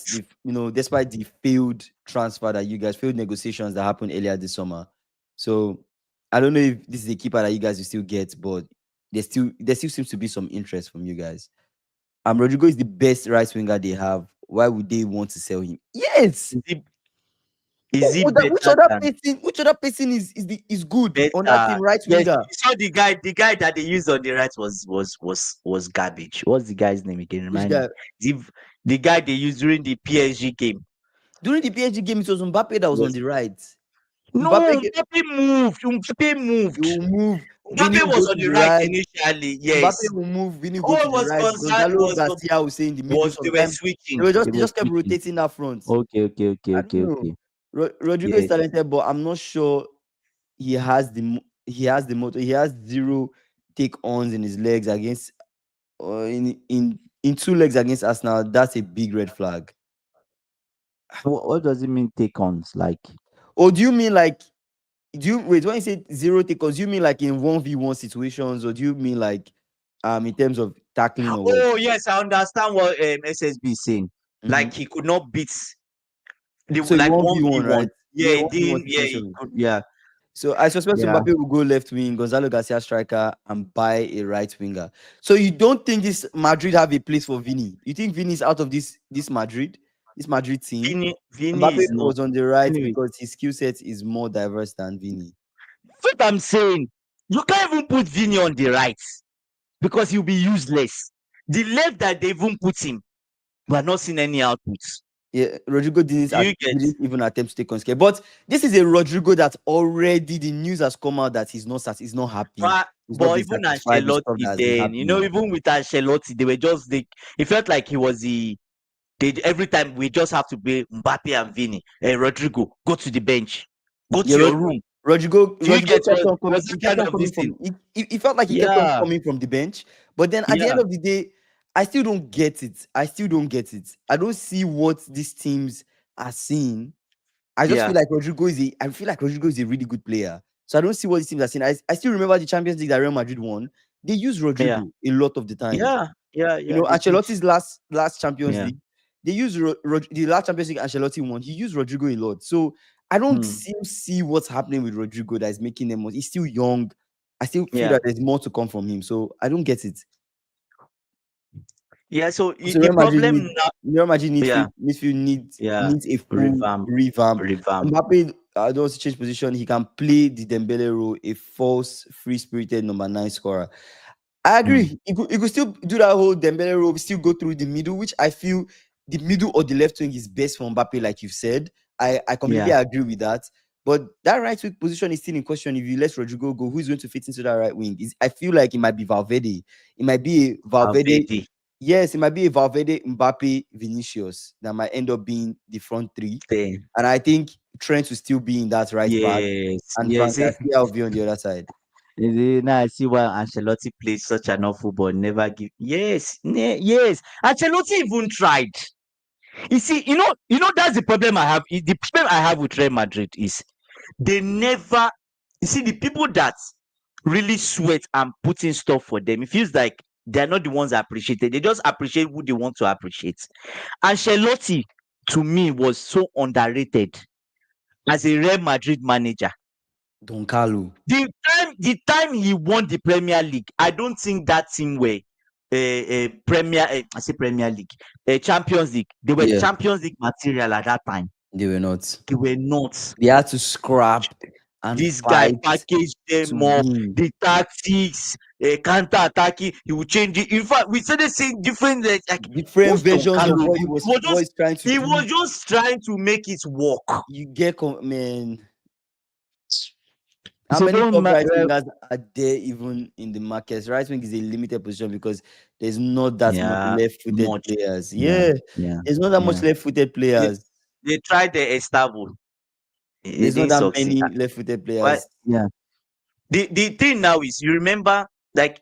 despite the failed transfer that you guys failed negotiations that happened earlier this summer. So I don't know if this is a keeper that you guys will still get, but there still seems to be some interest from you guys. Rodrigo is the best right winger they have. Why would they want to sell him? Yes. Is he is he Which better other than person? Which other person is good on that better? team, right Yes, winger? you saw the guy that they used on the right was garbage. What's the guy's name again? Which Remind me. guy? The the guy they used during the PSG game During the PSG game, it was Mbappe that was on was the right. no Mbappe Mbappe moved. Mbappe He moved. will move. Vini Mbappe will was go on to the the right right. initially. Mbappe Yes. will move. Vini will go Oh, to it the was right. Gonzalo Garcia will stay in the middle. they were Sometimes switching. They they were just kept switching. rotating that front. Okay, I don't know. okay. Rodrigo is Yes. talented, but I'm not sure he has the motor. He has zero take ons in his legs against in 2 legs against Arsenal. That's a big red flag. What does it mean take ons? Like Or do you mean like do you wait when you say zero take ons? Do you mean like in 1v1 situations, or do you mean like in terms of tackling or what? oh yes, I understand what SSB is saying. Mhm. Like he could not beat the So in like one v one v one, one. right? Yeah, Yeah, he one v one didn't. Yeah, he situation. could. Yeah, So I suspect yeah. Mbappe will go left wing, Gonzalo Garcia striker, and buy a right winger. So you don't think this Madrid have a place for Vini? You think Vini is out of this Madrid team? Vini Mbappe is not. was on the right Anyway, because his skill set is more diverse than Vini. what I'm saying, you can't even put Vini on the right because he'll be useless. The left that they even put him, we are not seeing any outputs. Yeah, Rodrigo Do you get? didn't even attempt to take on scare. But this is a Rodrigo that already the news has come out that he's not happy. He's not But been even satisfied with stuff that Ancelotti, has been then happening. even with Ancelotti, they were just it felt like he was the. They every time we just have to be Mbappe and Vini. Rodrigo, go to the bench, go Yeah, to your room. Do you Rodrigo get kept on coming. was He that kept kind on of this coming thing? from. He felt like he kept on Yeah, coming from the bench, but then at the end yeah, of the day, I still don't get it. I still don't get it. I don't see what these teams are seeing. I just feel yeah, like Rodrigo is a. I feel like Rodrigo is a really good player. So I don't see what these teams are seeing. I still remember the Champions League that Real Madrid won. They use yeah, Rodrigo a lot of the times. yeah. They did. Ancelotti's last Champions Yeah. League, they used the last Champions League Ancelotti won. He used Rodrigo a lot. So I don't Hmm. still see what's happening with Rodrigo that is making them. He's still young. I still feel Yeah. that there's more to come from him. So I don't get it. Yeah, so So the Real Madrid problem need now, Real Madrid yeah, midfield yeah, needs a full revamp, revamp. revamp. Mbappe wants to change position. He can play the Dembele role, a false, free-spirited number 9 scorer. I Mm, agree. He could still do that whole Dembele role, still go through the middle, which I feel the middle or the left wing is best for Mbappe, like you've said. I completely yeah, agree with that. But that right wing position is still in question. If you let Rodrigo go, who's going to fit into that right wing? I feel like it might be Valverde. It might be a Valverde. Valverde. Yes, it might be a Valverde, Mbappe, Vinicius that might end up being the front three. Then, And I think Trent will still be in that right back, yes, and Frank yes. Garcia will be on the other side. Now I see why Ancelotti plays such an awful ball. Never give. Yes, yes. Ancelotti even tried. You see, that's the problem I have. The problem I have with Real Madrid is they never. You see, the people that really sweat and put in stuff for them, it feels like they're not the ones that appreciate it. They just appreciate who they want to appreciate. Ancelotti, to me, was so underrated as a Real Madrid manager. Don Carlo. The time he won the Premier League, I don't think that team were a Premier. I say Premier League, a Champions League. They were Yeah, Champions League material at that time. they were not. They were not. They had to scrap and This guy fight packaged to them up. win. The tactics, counter attacking. He would change it. In fact, we started seeing different like Different what's Don versions of Carlo? what He was just he's trying to he do. was just trying to make it work. You get man. How So many don't top right wingers are there even in the markets? Right wing is a limited position because there's not that much yeah, left-footed much. players. Yeah, Yeah, yeah, there's not that much yeah. left-footed They, players. they tried the Estavo. They There's not didn't that succeed. many left-footed But players. yeah, the thing now is you remember like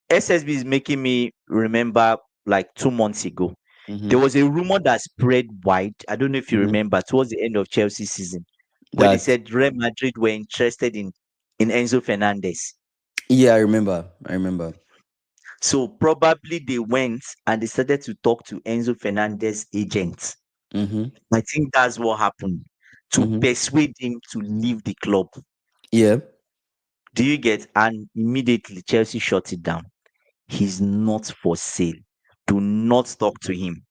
SSB is making me remember like 2 months ago. Mm-hmm. There was a rumor that spread wide. I don't know if you Mm-hmm. remember towards the end of Chelsea season, where they That said Real Madrid were interested in Enzo Fernandez. yeah, I remember. I remember. So probably they went and they started to talk to Enzo Fernandez agents. Mm-hmm. I think that's what happened to Mm-hmm. persuade him to leave the club. Yeah. Do you get? And immediately Chelsea shut it down. He's not for sale. Do not talk to him.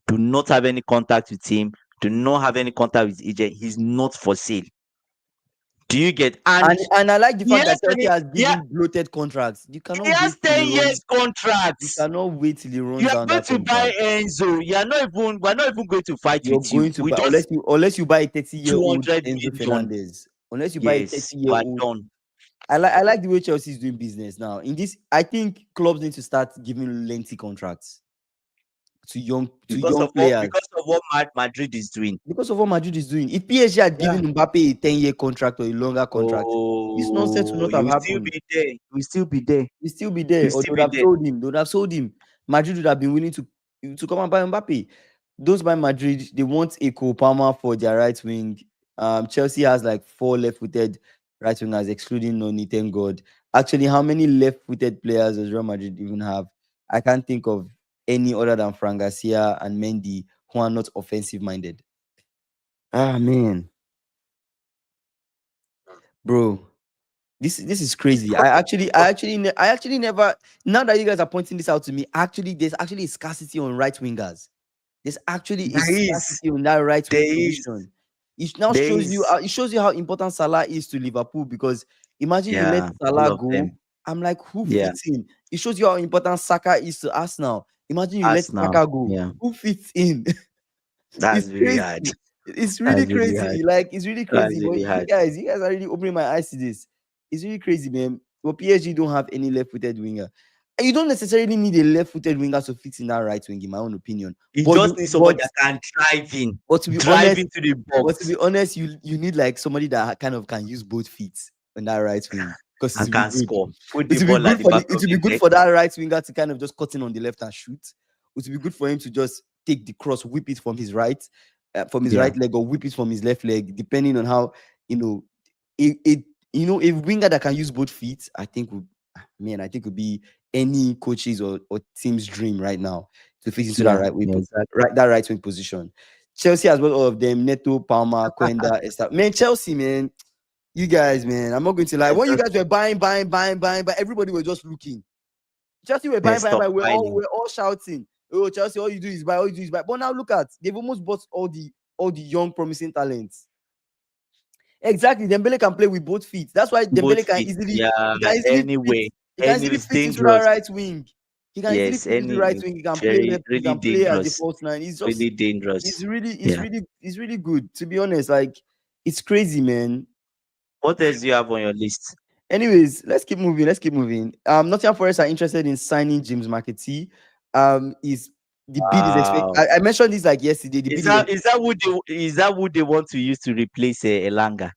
Do not have any contact with him. Do not have any contact with agent. He's not for sale. Do you get? And And I like the he fact has that Chelsea has yeah, given bloated contracts. You he cannot has wait till he 10 years runs. You contracts. cannot wait till he You runs are down going that to buy contract. Enzo. We're not even going to fight You're with you. going to We buy just unless you buy a 30-year-old 200 Enzo million. Fernandez. Unless you buy a Yes, you are 30-year-old. done. I like the way Chelsea is doing business now. In this, I think clubs need to start giving lengthy contracts to young Because players of what Madrid is doing. because of what Madrid is doing. If PSG had Yeah. given Mbappe a 10-year contract or a longer contract, this nonsense would Oh, not you have will still happened. be there. You will still be there. He'll still be You there, will or they still would be have there. sold him. They would have sold him. Madrid would have been willing to come and buy Mbappe. Those by Madrid, they want a Cole Palmer for their right wing. Chelsea has like 4 left-footed right wingers, excluding Noni. Thank God. Actually, how many left-footed players does Real Madrid even have? I can't think of any other than Fran Garcia and Mendy who are not offensive-minded. Ah man, bro. This is crazy. I actually never. Now that you guys are pointing this out to me, actually, there's actually a scarcity on right wingers. There's actually a There is. scarcity on that right There wing is. position. It now There shows you. is. It shows you how important Salah is to Liverpool because imagine you let Yeah, all Salah of go. them. I'm like, who Yeah, fits in? It shows you how important Saka is to Arsenal. Imagine you let Arsenal. Saka go. Yeah, Who fits in? that's It's very crazy. hard. It's really That's really hard. crazy. Like it's really crazy. That's But really hard. you guys are really opening my eyes to this. It's really crazy, man. But PSG don't have any left-footed winger. And you don't necessarily need a left-footed winger to fit in that right wing, in my own opinion. You But just need someone that can but to be drive honest, into the box you need like somebody that kind of can use both feet on that right wing because it and will be can good. score. Put It the will be ball at good the for back it of will be the good net. for that right winger to kind of just cut in on the left and shoot. It will be good for him to just take the cross, whip it from his Yeah, right leg, or whip it from his left leg, depending on how you know it. A winger that can use both feet, I think would be any coaches or team's dream right now to fit into that yeah, yeah, exactly. right wing position. Chelsea has got all of them: Neto, Palmer, Quenda, man. Chelsea, man, you guys, man. I'm not going to lie. I When you just guys were buying, but everybody was just looking. Chelsea were They buying, buying, stop buying. buying. We're all shouting, "Oh, Chelsea! All you do is buy, all you do is buy." But now look at, they've almost bought all the young promising talents. Exactly, Dembele can play with both feet. That's why Both Dembele can feet. easily Yeah. he can easily fit Anyway. he can Anyway, easily it's fit into that dangerous. right wing. He can easily Yes. fit into the right Any wing. He can play very left. He really can play as a dangerous. false nine. He's just Really dangerous. Yeah. he's really good. To be honest, like it's crazy, man. What else do you have on your list? Anyways, let's keep moving. Let's keep moving. Nottingham Forest are interested in signing James McAtee. Is the bid is expected? Wow. I mentioned this like yesterday. The bid is Is that who they want to use to replace Elanga?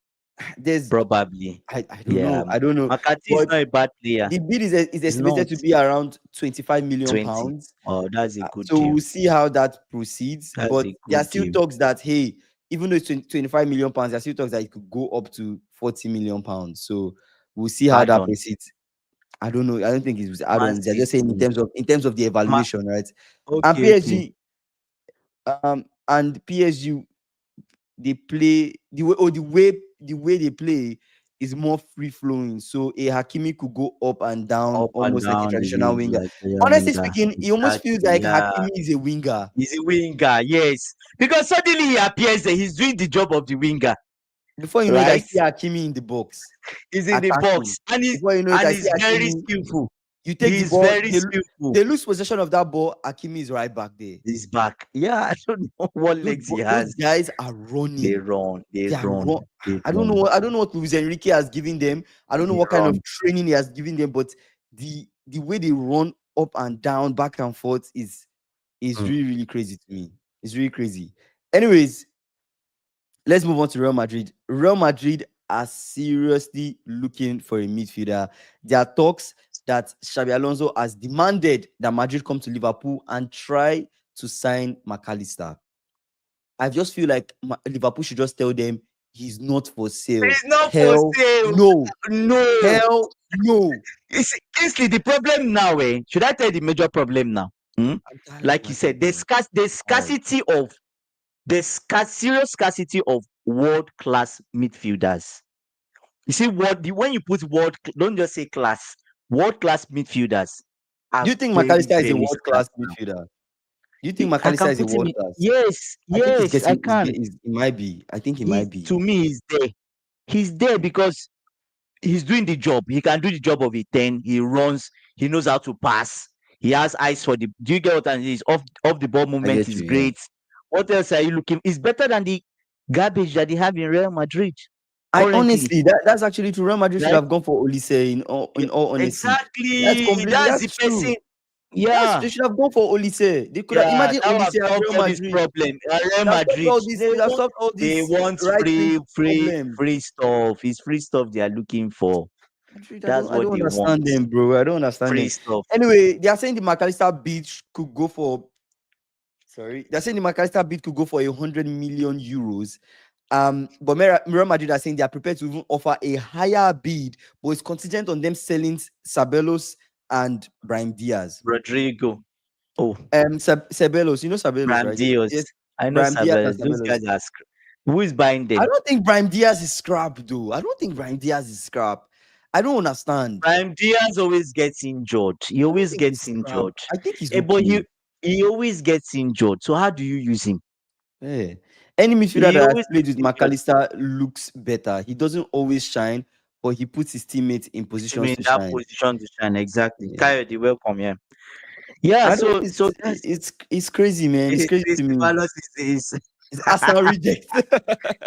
there's Probably. I don't Yeah. know. I don't know. McCarthy is But not a bad player. the bid is He's not estimated to be around 25 million 20. pounds. Oh, that's a good So deal. we'll see how that proceeds. That's But a there are good still deal. talks that hey, even though it's 25 million pounds, there are still talks that it could go up to 40 million pounds. So we'll see how Add that on. proceeds. I don't know. I don't think it's Man add-ons. They're just saying City. in terms of the Ma- evaluation, right? And okay, okay. PSG, PSG, they play the way they play is more free flowing. So a Hakimi could go up and down Up and almost like a down the traditional wing winger. like a Honestly winger. speaking, it almost feels Exactly. like Yeah. Hakimi is a winger. He's a winger, yes. Because suddenly he appears there, he's doing the job of the winger, Before you know it, I right? see Hakimi in the box He's in the attacking. box and Before you know it, I see he's very Hakimi. skillful. You take the He's ball, very skillful. they lose possession of that ball. Hakimi is right back there. He's back. Yeah, I don't know what legs he Those has. guys are They running. run, they They are run, run. they I don't know. run, I don't know what Luis Enrique has given them. I don't know they what kind of run. training he has given them. But the way they run up and down, back and forth is Mm. really crazy to me. It's really crazy. Anyways, let's move on to Real Madrid. Real Madrid are seriously looking for a midfielder. There are talks that Xabi Alonso has demanded that Madrid come to Liverpool and try to sign McAllister. I just feel like Liverpool should just tell them he's not for sale. He's not for Hell sale. no. No. Hell no. Kingsley, the problem now, should I tell you the major problem now? Hmm? I'm tired of Like you said, Madrid, man. there's Tired. serious scarcity of world class midfielders. You see, when you put don't just say class, world class midfielders Do are you think very, McAllister is a very world scarce class now. midfielder? Do you think I McAllister can is a put him world in. class? Yes, I think yes, I can. it might be. I think he might be. To me, he's there. He's there because he's doing the job. He can do the job of a 10. He runs. He knows how to pass. He has eyes for the. Do you get what I mean? His off the ball I movement get is you, yeah. great. What else are you looking? It's better than the garbage that they have in Real Madrid I currently, honestly, that's actually true. Real Madrid should right? have gone for Olise Yeah, in all honesty. exactly. That's the That's true. person. Yeah, They should have gone for Olise. They could have yeah. imagine That would have Olise at solved Real all this Madrid. problem. Real They have solved Madrid, all this. They have solved all they these want right wing problems. free stuff. It's free stuff they are looking for. Madrid, That's I what don't they want. understand them, bro. I don't understand Free them. stuff. Anyway, they are saying the McAllister bid could go for. Sorry, they're saying the McAllister bid could go for 100 million euros. But Real Madrid are saying they are prepared to even offer a higher bid, but it's contingent on them selling Sabelos and Brahim Diaz. Rodrigo. Oh, Sabelos, you know Sabelos, Bram right? Diaz. Yes, I know Brahim Diaz and Sabes. Those Sabelos. guys are who is buying I them? don't think Brahim Diaz is scrap, though. I don't think Brahim Diaz is scrap. I don't understand. Bram Diaz always gets injured. He I don't always think he's gets scrap. injured. I think he's But okay. he always gets injured. So how do you use him? Yeah. Any midfielder He that has always played with gets injured. McAllister looks better. He doesn't always shine, but he puts his teammates in Put him positions in to that shine. position to shine. Exactly. Yeah. Coyote, welcome here. Yeah, I don't. so that's It's crazy, man. It's crazy to me. Ceballos is It's Arsenal reject.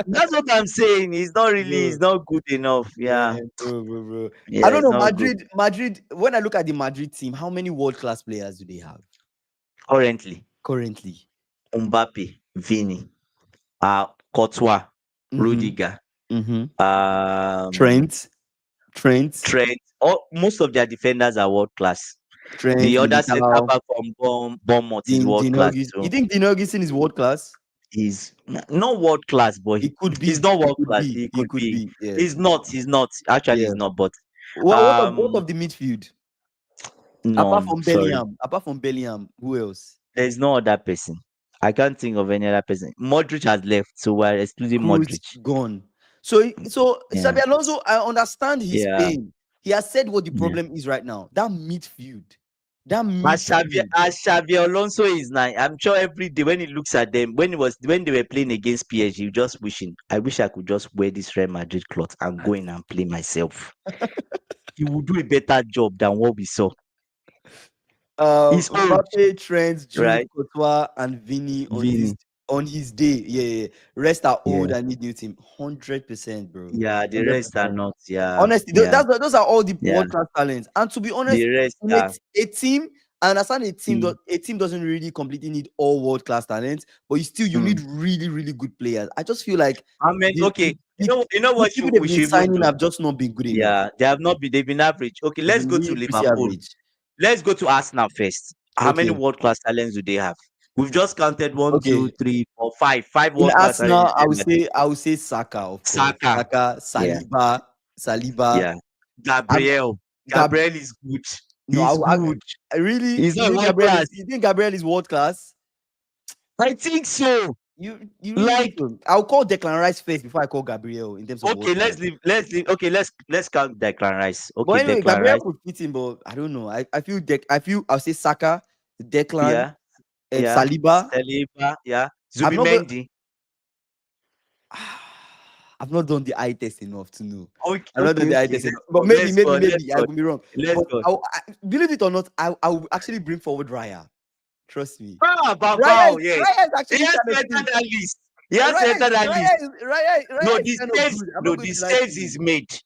that's what I'm saying. He's Bro, not good enough. Yeah. man, bro. I Yeah, don't it's know. not good. Madrid. When I look at the Madrid team, how many world class players do they have Currently, currently? Mbappe, Vini, Courtois, Mm-hmm. Rudiger, Mm-hmm. um, Trent, Trent, Trent. Most of their defenders are world class. Trent, The other center Militao, back from Bournemouth is world Dean class Hughes. You too. think Dean Hughes is world class? He's not world class, but It could he's be. not It world could class. be. He It could could be. be. Yeah. He's not. He's not. Actually, Yeah. he's not. But What um, of the midfield? none. Sorry, Apart from Bellingham, who else? there's no other person. I can't think of any other person. Modric has left, so we're excluding Cruz Modric. gone. So Yeah, Xabi Alonso, I understand his yeah. pain. He has said what the Yeah. problem is right now. That midfield. That As midfield. Xavi Alonso is now, I'm sure every day when he looks at them, when they were playing against PSG, just wishing, I wish I could just wear this Real Madrid cloth and go in and play myself. He would do a better job than what we saw. He's old, Mbappe, Trent, Jude, right? Courtois, and Vinny Vini. on his day. Yeah, yeah, yeah. Rest are old Yeah. and need new team. 100%, bro. Yeah, the rest are 100%. not. Yeah. Honestly, Yeah. those are all the Yeah. world class talents. And to be honest, The rest in are. a team, I understand Mm, a team doesn't really completely need all world class talents, but you mm. need really, really good players. I just feel like I mean, okay. You know the what people we they've been should even signing do? have just not been good enough. Yeah, they have not been. They've been average. Okay, They've let's been go to really pretty Liverpool. average. Let's go to Arsenal first. How many Okay. world class talents do they have? We've just counted one, two, Okay. three, four, five. Five In world class talents Arsenal, in Real Madrid. I would say Saka, of course. Saka. Saka, Yeah, Saliba. yeah. I'm Gabriel. Gab. Gabriel is good. No, He's good. I really. He's not world class. You think Gabriel is world class? I think so. You really think Like, so? I'll call Declan Rice first before I call Gabriel in terms of world okay, class. let's leave. Okay, let's count Declan Rice. But Okay, anyway, Declan Gabriel Rice. could fit in, but I don't know. I'll say Saka, Declan, Yeah, yeah. Saliba. Saliba. Yeah. I'm not going. Zubimendi. I've not done the eye test enough to know. Okay, I've not done the eye okay. test Let's enough. go. But Let's go. Let's maybe I go. could be wrong. Let's But go. believe it or not, I will actually bring forward Raya. Trust me. Ah, Babao, yes. Raya is He actually has kind to of enter good. that list. He has to enter that list. No, Raya is kind of good. I'm no, not going the to lie to saves you. he's made.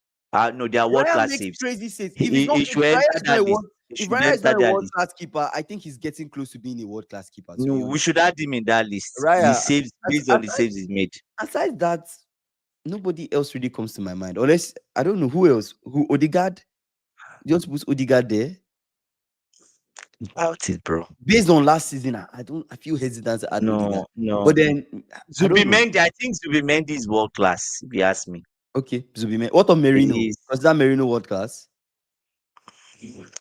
No, they are world Raya class makes saves. crazy saves. He If should enter that list. He If should Raya is enter not a that world list. class keeper, I think he's getting close to being a world class keeper. To No, be we honest, should add him in that list. He Raya. saves based on the saves he's made. Aside that, nobody else really comes to my mind. Unless I don't know who else. Who Odegaard? You want to put Odegaard there? About it, bro. Based on last season, I feel hesitant to add Odegaard. No. But then I don't know. Zubimendi, I think Zubimendi is world class, if you ask me. Okay, Zubimendi. What of Merino? He's Consider Merino world class.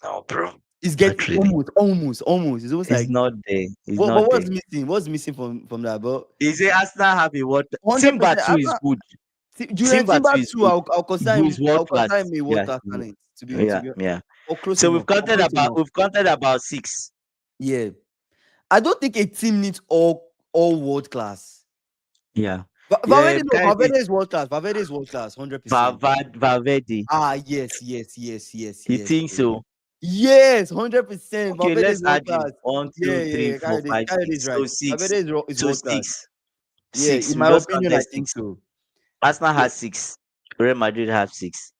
no, bro. He's Not getting really. almost. It's almost He's like not there. He's but not there. what's missing? What's missing from that? But Is it Arsenal have a world? 100%. Timber too is good. Julian Timber Timber too is too. good. I'll consider He's world class. him a world Yeah, class talent. yeah, yeah. Or close So enough. Or close enough. we've counted about 6. Yeah. I don't think a team needs all world class. Yeah. Yeah, Valverde is world class. Valverde is world class, 100%. Valverde. Yes. You think so? Yes, 100%. Okay, Valverde is let's world add him. class. 1, 2, 3, 4, 5, Kyle is 6. right. So 6. Valverde is So world class. 6. Yeah, 6. in We my just opinion, I counted think 6. so. Arsenal Yeah. has 6. Real Madrid have 6.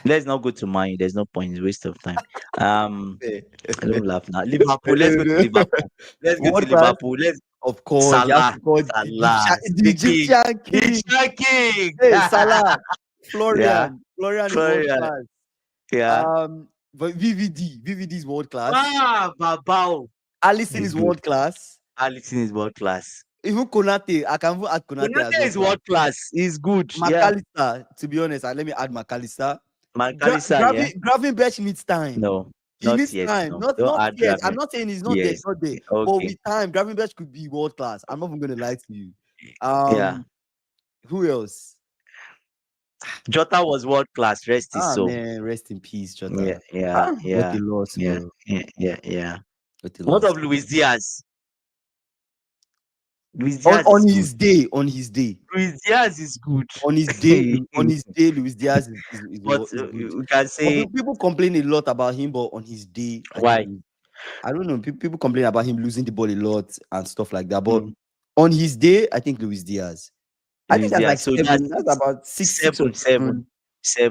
Let's not go to mine. There's no point. It's a waste of time. I don't laugh now. Liverpool. Let's go to Liverpool. Let's go to World class, Liverpool. Let's of course. You have Salah. to call Salah. the Egyptian king. Egyptian king. Hey, Salah. Yeah. Florian is world class. Yeah. But VVD is world class. Ah, Babao. Alisson He's is good. world class. Alisson is world class. Even Konate, I can even add Konate. Konate is world class. He's good. Yeah. McAllister, to be honest, let me add McAllister. McAllister, yeah. Gravenberch needs time. No, He not needs yet. time. No. Not Don't add yet. Gravenberch. I'm not saying he's not there. Yes. He's not there. But Okay. with time, Gravenberch could be world class. I'm not even gonna lie to you. Yeah. Who else? Jota was world class. Rest his soul. Man, rest in peace, Jota. Yeah. What a loss, bro. Yeah. What a What loss. of Luis Diaz? Luis Diaz on is his day. Luis Diaz is good. On his day, Luis Diaz is But good. we can say People complain a lot about him, but on his day, why? I don't know. People complain about him losing the ball a lot and stuff like that. But on his day, I think Luis Diaz. I think that's like 7. That's about 7.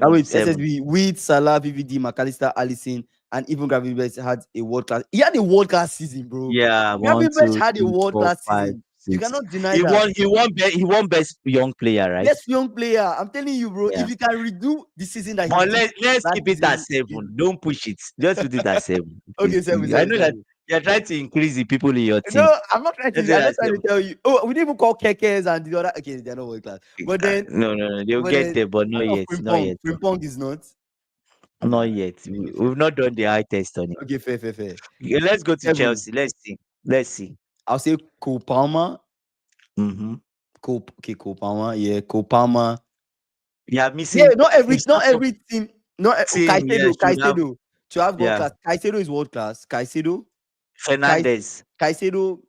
That way, SSB with Salah, VVD, McAllister, Alisson, and even Gravenberch had a world class. He had a world class season, bro. Yeah, Gravenberch had a world class season. 6. You cannot deny that. He won best young player, right? Best young player. I'm telling you, bro. Yeah. If you can redo the season that but let's keep it at 7. Don't push it. Just put it at 7. Okay, 7. I know that you're trying to increase the people in your team. No, I'm not trying to. I'm just trying to tell you. Oh, we didn't even call Kekes and the other. Okay, they're not world class. But then no, they'll get there, but not yet. Not yet. Frimpong is not. Not yet. We've not done the eye test on it. Okay, fair. Okay, let's go to Chelsea. Let's see. I'll say Cole Palmer. Cole Palmer. Yeah, Cole Palmer. Yeah, missing. Yeah, not every team. Not Caicedo. To have world Yeah. class, Caicedo is world class. Cai- Fernandez. Caicedo.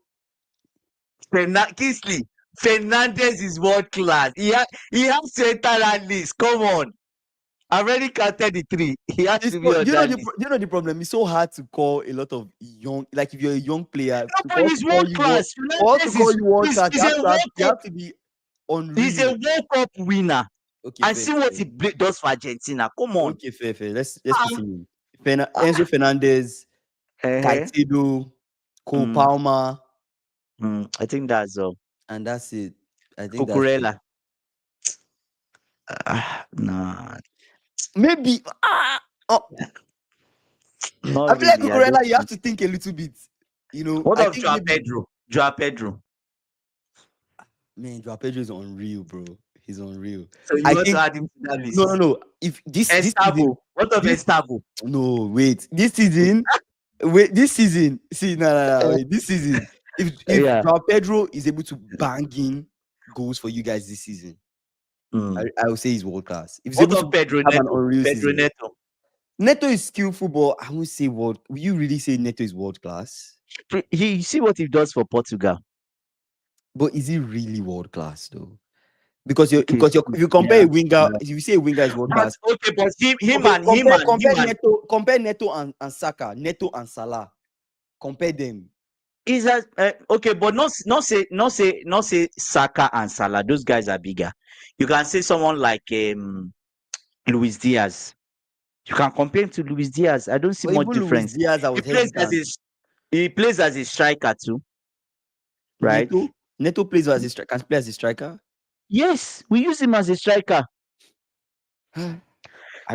Kingsley. Fernandez is world class. He has to enter that list. Come on. I've already counted the three. He has It's to be so, on that list. you know the problem. It's so hard to call a lot of young. Like if you're a young player, No, but he's world class. for us to Fernandez call you world class, he's a World you Cup. have to be He's a unreal. World Cup winner. Okay, And fair, see what fair. he does for Argentina. Come on. Okay, fair. Let's put Ah, him in. ah. Enzo Fernandez, Uh-huh. Caicedo, Cole Mm, Palmer, I think that's all. and that's it. I think that's it. Cucurella. Nah, Maybe oh, I not feel like really. I don't Cucurella, you have think. to think a little bit. What I of think Joao maybe Pedro? Joao Pedro. man, Joao Pedro is unreal, bro. He's unreal. So you I want to think add him to that no, no, list? no. If this season, Estavo. What of this Estavo? no wait, this season, see, no, wait, this season, if Yeah. Joao Pedro is able to bang in goals for you guys this season, Mm. I would say he's world class. If he's What able of to Pedro have an Neto? unreal Pedro season, Neto. Neto is skillful, but I won't say world. Will you really say Neto is world class? He see what he does for Portugal. But is he really world class though? Because Okay. if you compare Yeah. a winger, Yeah. if you say a winger is world But class, okay, but him okay, and him and him and compare Neto and Saka, Neto and Salah, compare them. is that okay, but not say Saka and Salah. Those guys are bigger. You can say someone like Luis Diaz. You can compare him to Luis Diaz. I don't see But much even Luis difference. Diaz, I He was plays as hesitant. he plays as a striker too, right? Neto plays as a can play as a striker. Yes, we use him as a striker. I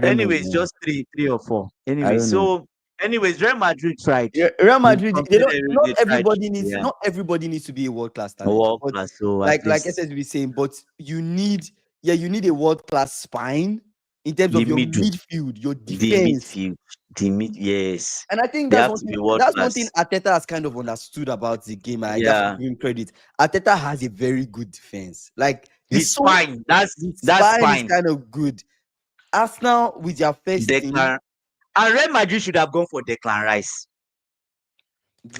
don't know, Anyways, man. just three or four. I Anyways, don't know. so anyways, Real Madrid tried. Yeah, Real It's Madrid, they something don't. they tried. Yeah, Not everybody needs to be a world class talent. world But class. So at like least SSB saying, but you need a world class spine in terms the of your middle, midfield, your the defense. midfield, the mid. Yes, And I think they have to be world that's one thing class. Arteta has kind of understood about the game. I have to Yeah, give him credit. Arteta has a very good defense. Like the spine. the That's spine is fine. kind of good. Arsenal with their first team, Declan and Real Madrid should have gone for Declan Rice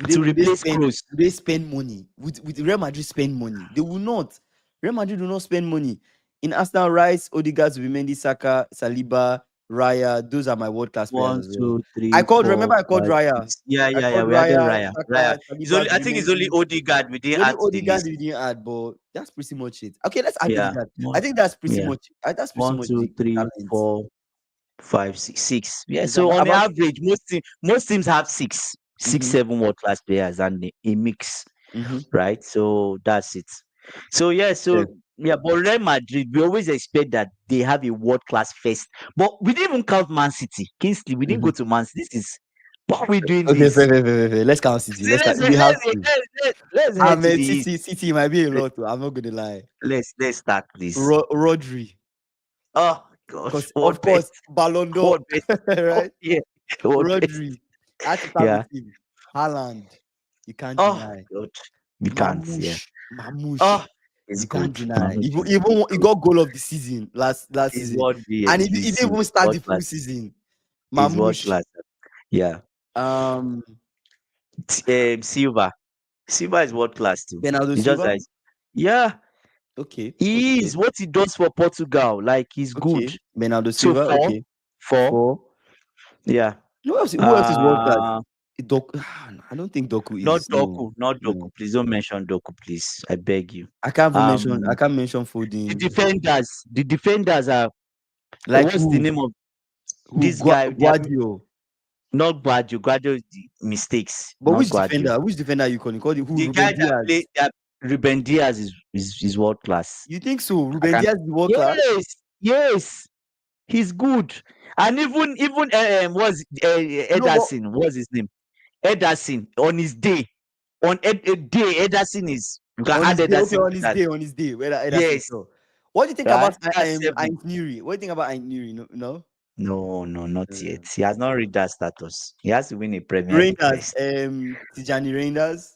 to replace Kroos. would they spend money? Would Real Madrid spend money? They will not. Real Madrid will not spend money. In Arsenal, Rice, Odegaard, Zubimendi, Saka, Saliba, Raya, those are my world class players One, as well. two, three, Remember four, I called five, Raya. six. Yeah, I yeah, yeah. called We added Raya, Raya. Raya. Saka, It's Saliba, only. I think it's only Zubimendi. Odegaard we It's didn't only add to the Odegaard list. we didn't add, but that's pretty much it. Okay, let's add Yeah. Odegaard. I think that's pretty Yeah. much One, two, the three, talent. four, five, six, six. Yeah. It's So on the about average, most teams have six, mm-hmm, 7 world class players and a mix, mm-hmm. right? So that's it. So yeah. Yeah. But Real Madrid, we always expect that they have a world class first. But we didn't even count Man City. Kingsley, we didn't go Mm-hmm. to Man City. This is why are we doing Okay, this? fair. Let's count City. See, Let's count. We have to. let's I head to mean, the east. City might be a lot. Too. I'm not gonna lie. Let's start, please. Rodri, Oh gosh, because of what best? course Ballon d'Or, What best? Oh right? yeah, what best? Rodri. I had to start Yeah. with him. Haaland, you can't Oh deny. God, you can't. Yeah. Mamouche, Oh, it's you can't good. deny. Mamouche is Even he good. got goal of the season last He's season, world and he BSBC. didn't even start World the full class. season. He's world Mamouche, class. Yeah. um, Silva. Silva is world class too. Bernardo He just Silva. like, yeah, Okay, he is what he does for Portugal. Like he's good. Bernardo So Silva. four, Okay, four. 4. Yeah. Who else is world class? Uh I don't think Doku Not is Doku, not Doku. no. Please don't mention Doku, please. I beg you. I can't even mention. I Um, can't mention the Foden. defenders are. Like What's the name of Who? this guy? They are Guardio. not Guadio. Guadio is the mistakes, But not Guadio. Which defender are you calling? Call it who? The Ruben guy that Diaz. played that Ruben Diaz is world class. You think so? I Ruben can. Diaz is world class? Yes, he's good. And even was No, but Ederson? What's his name? Ederson on his day. On a day, Ederson is. You can on add his day, okay, Ederson to that. on his day, where Ederson Yes. so. What do you think Right? about That's 7. Ant Nuri? What do you think about Ant Nuri? No? No, not Uh, yet. He has not reached that status. He has to win a Premier League Reinders, first. Tijani Reinders.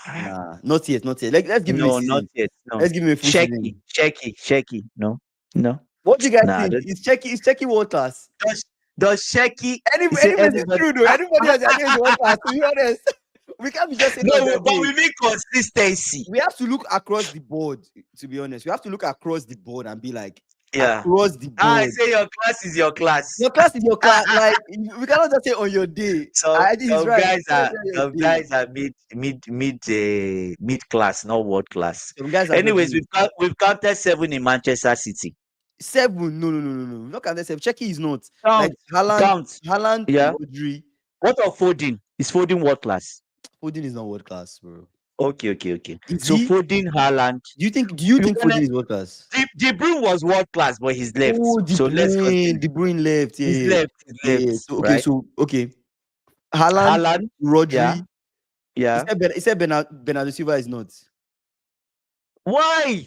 Nah, not yet. Like, let's give him a No, not season. yet. No. Let's give him a full season. Shaky. No. What do you guys Nah, think? Is Czechie world class? Does Sheki Anybody, say anybody's anybody? true though. Anybody else against world class, to be honest. We can't be just saying on No, your but day. we mean consistency. We have to look across the board, to be honest. We have to look across the board and be like, Yeah. across the I board. say your class is your class. Your class is your class. Like, we cannot just say on your day. So I think he's some right. guys You are cannot say on your some day. guys are mid class, not world class. Some guys are Anyways, just we've counted 7 in Manchester City. 7. No. Look at this. Checky is not. Like Count, count. Haaland, Yeah. Rodri. What of Foden? Is Foden world class? Foden is not world class, bro. Okay. Is So he? Foden, Haaland. Do you think Foden is world class? De Bruyne was world class, but he's left. Oh, So let's continue. De Bruyne left. Yeah, He's yeah. left. Yeah. So Right? Haaland, Haaland. Rodri. Yeah. He said Bernardo Silva is not. Why?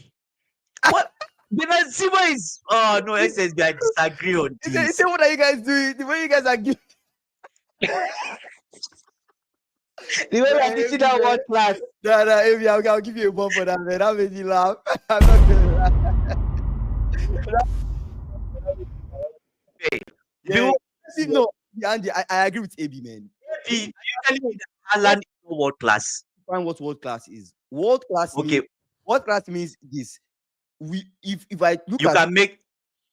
What? Bernardo Silva is. Oh no, SSB. I disagree on He this. said, what are you guys doing? The way you guys are giving. The way I'm teaching that world class. No, Amy, I'll give you a bump for that, man. That made you laugh. I'm not gonna laugh. Yeah. No, Andy, I agree with AB, man. Are you telling me that Haaland is not world class? Find what world class is. World class Okay. world class means this. If I look You at can make.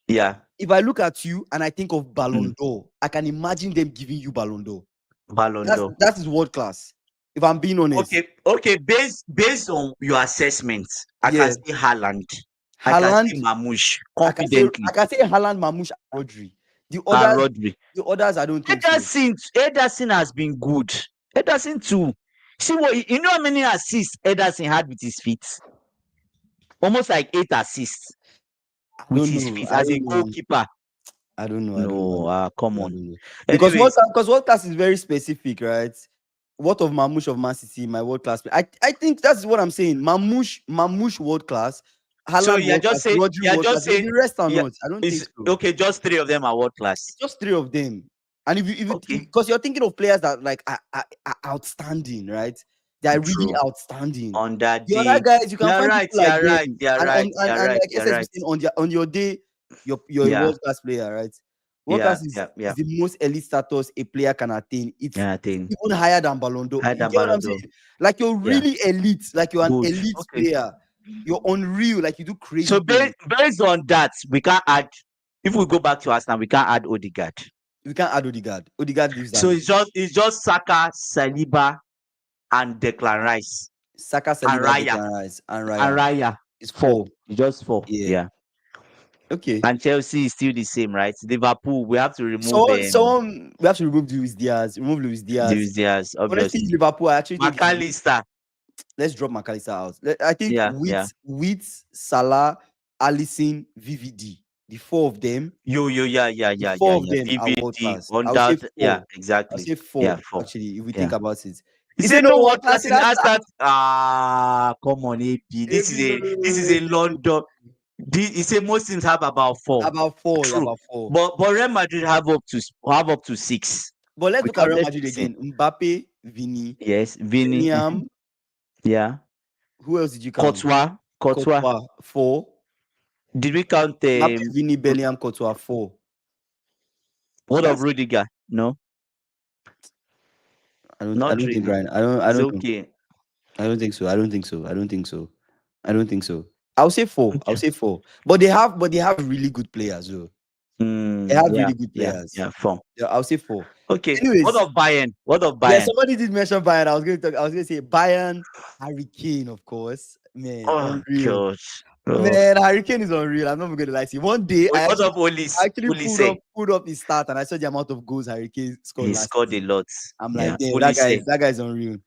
Yeah. if I look at you and I think of Ballon d'Or, I can imagine them giving you Ballon d'Or. Ballon d'Or. That is world class. If I'm being honest. Okay. Based on your assessment, I can say Haaland. I can say Mamouche confidently. I can say Haaland, Mamouche, and Rodri. The others, I don't think Ederson has been good. Ederson too. See what you know how many assists Ederson had with his feet? Almost like 8 assists with his feet as a goalkeeper. I don't know. No, come on. Because world class is very specific, right? What of Mamouche of Man City, my world class? I think that's what I'm saying. Mamouche world class. Haaland so you're just saying, the rest are not. I don't think so. Okay, just 3 of them are world class. Just 3 of them. And if you because you're thinking of players that like are outstanding, right? They are really outstanding. On that the day, other guys you can you're find right. people like You're right. Like saying, on your day, you're a world class player, right? World class is the most elite status a player can attain. It's even higher than Ballon d'Or. You get what I'm saying? Like you're really elite, like you're an elite player. You're unreal, like you do crazy. So based on that, we can't add. If we go back to Arsenal, we can't add Odegaard. We can't add Odegaard. Odegaard lives. So it's just Saka, Saliba, and Declan Rice. Saka, Saliba, Declan Rice, and Raya. It's 4. It's just 4. Yeah. Okay. And Chelsea is still the same, right? Liverpool, we have to remove. We have to remove Luis Diaz. Obviously. Honestly, Liverpool, I actually think McAllister. Let's drop McAllister out. I think with Salah, Alisson, VVD, the 4 of them. Yeah. 4 of them are world class. Exactly. I'll say 4. Yeah, 4. Actually, if we think about it. You say no world class in Arsenal? Come on, AP. This is a London. He say most teams have about 4. About 4. True. About 4. But Real Madrid have up to 6. But let's look at Real Madrid again. Mbappe, Vini. Yes, Vini. Yeah. Who else did you count? Courtois. 4. Did we count Mbappe, Vini, Bellingham, Courtois 4. What of Rudiger? No. I don't think Ryan. I don't think so. I'll say 4. Okay. I'll say 4. But they have really good players, though. They have really good players. Yeah, 4. Yeah, I'll say 4. Okay. Anyways, what of Bayern? Yeah, somebody did mention Bayern. I was going to say Bayern, Harry Kane, of course. Man, unreal. Gosh. Man, Harry Kane is unreal. I'm not even going to lie to you. One day, I actually pulled up his stat and I saw the amount of goals Harry Kane scored. He scored a lot. I'm like, damn, that guy is unreal.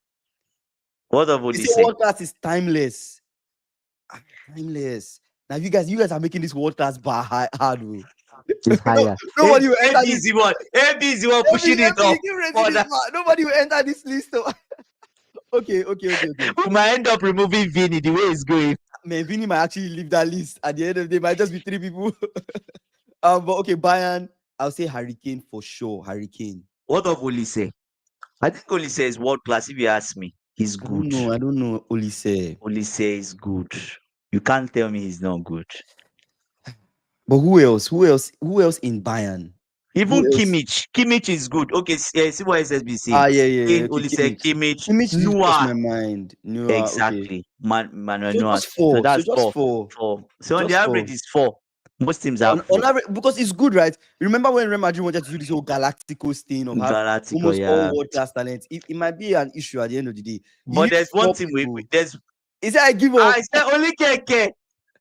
What of Olise? World class is timeless. Timeless. Now you guys are making this world class bar hard. It's higher. Nobody will enter this. AB is the one pushing it up. Nobody will enter this list. Okay. We might end up removing Vini the way it's going. Man, Vini might actually leave that list. At the end of the day, might just be 3 people. But okay, Bayern, I'll say Harry Kane for sure. Harry Kane. What of Olise? I think Olise is world class. If you ask me, he's good. I don't know Olise. Olise is good. You can't tell me he's not good. But who else in Bayern? Even Who else? Kimmich is good. Okay, see what SSB is saying. Ah, yeah. Kane, Okay, Olise, Kimmich. Kimmich, Kimmich did cross Noah. my mind. Noah, okay. Exactly. Manuel So Noah. just So four. So that's just four. four. Four. So on the Just average four. is 4. Most teams have On 4. average, because it's good, right? Remember when Real Madrid wanted to do this whole Galacticos thing of have Galactico, almost all yeah. world class talents? It might be an issue at the end of the day. You But need there's one four thing people. there's Is that I give I up? said only Keke.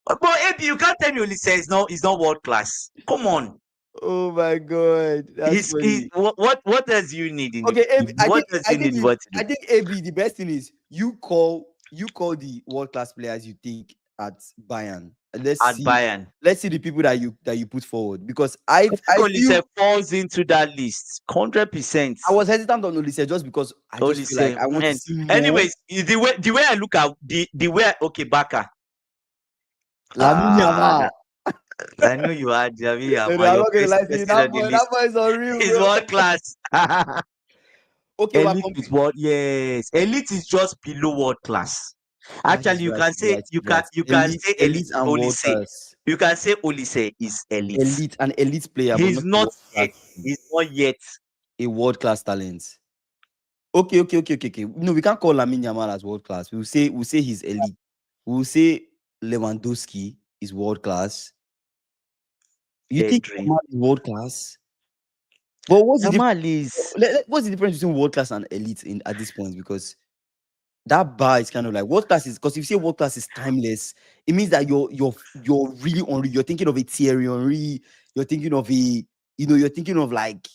But AB, you can't tell me Olise is not world class. Come on. Oh my god, that's funny. What else you need in Okay, AB, I what think does I you think need you, what to do? I think AB. The best thing is you call the world class players you think at Bayern. Let's At see. Bayern? Let's see the people that you put forward, because I think I Olise feel falls into that list. 100%. I was hesitant on Olise just because I just feel like Olise, I want to man. see more. Anyways, the way I look at the way okay, Baka. Lamine Yamal. I knew you had Javi No, Yamal, I'm your not gonna first lie to you. person That on the boy, list. that boy is unreal, He's bro. world class. Okay, Elite is what? Yes, elite is just below world class. Actually, he's right. He's right. He's right. you can Elite, say elite, and world Olise. class. You can say Olise is elite. An elite player, but He's not a not world yet. class. He's not yet. A world class talent. Okay. No, we can't call Lamine Yamal as world class. We'll say he's elite. We'll say Lewandowski is world class. You think Pedri. Yamal is world class? But Yamal is what's the difference between world class and elite at this point? Because that bar is kind of like world class is, because if you say world class is timeless, it means that you're really unreal. You're thinking of a Thierry Henry. You're thinking of you're thinking of like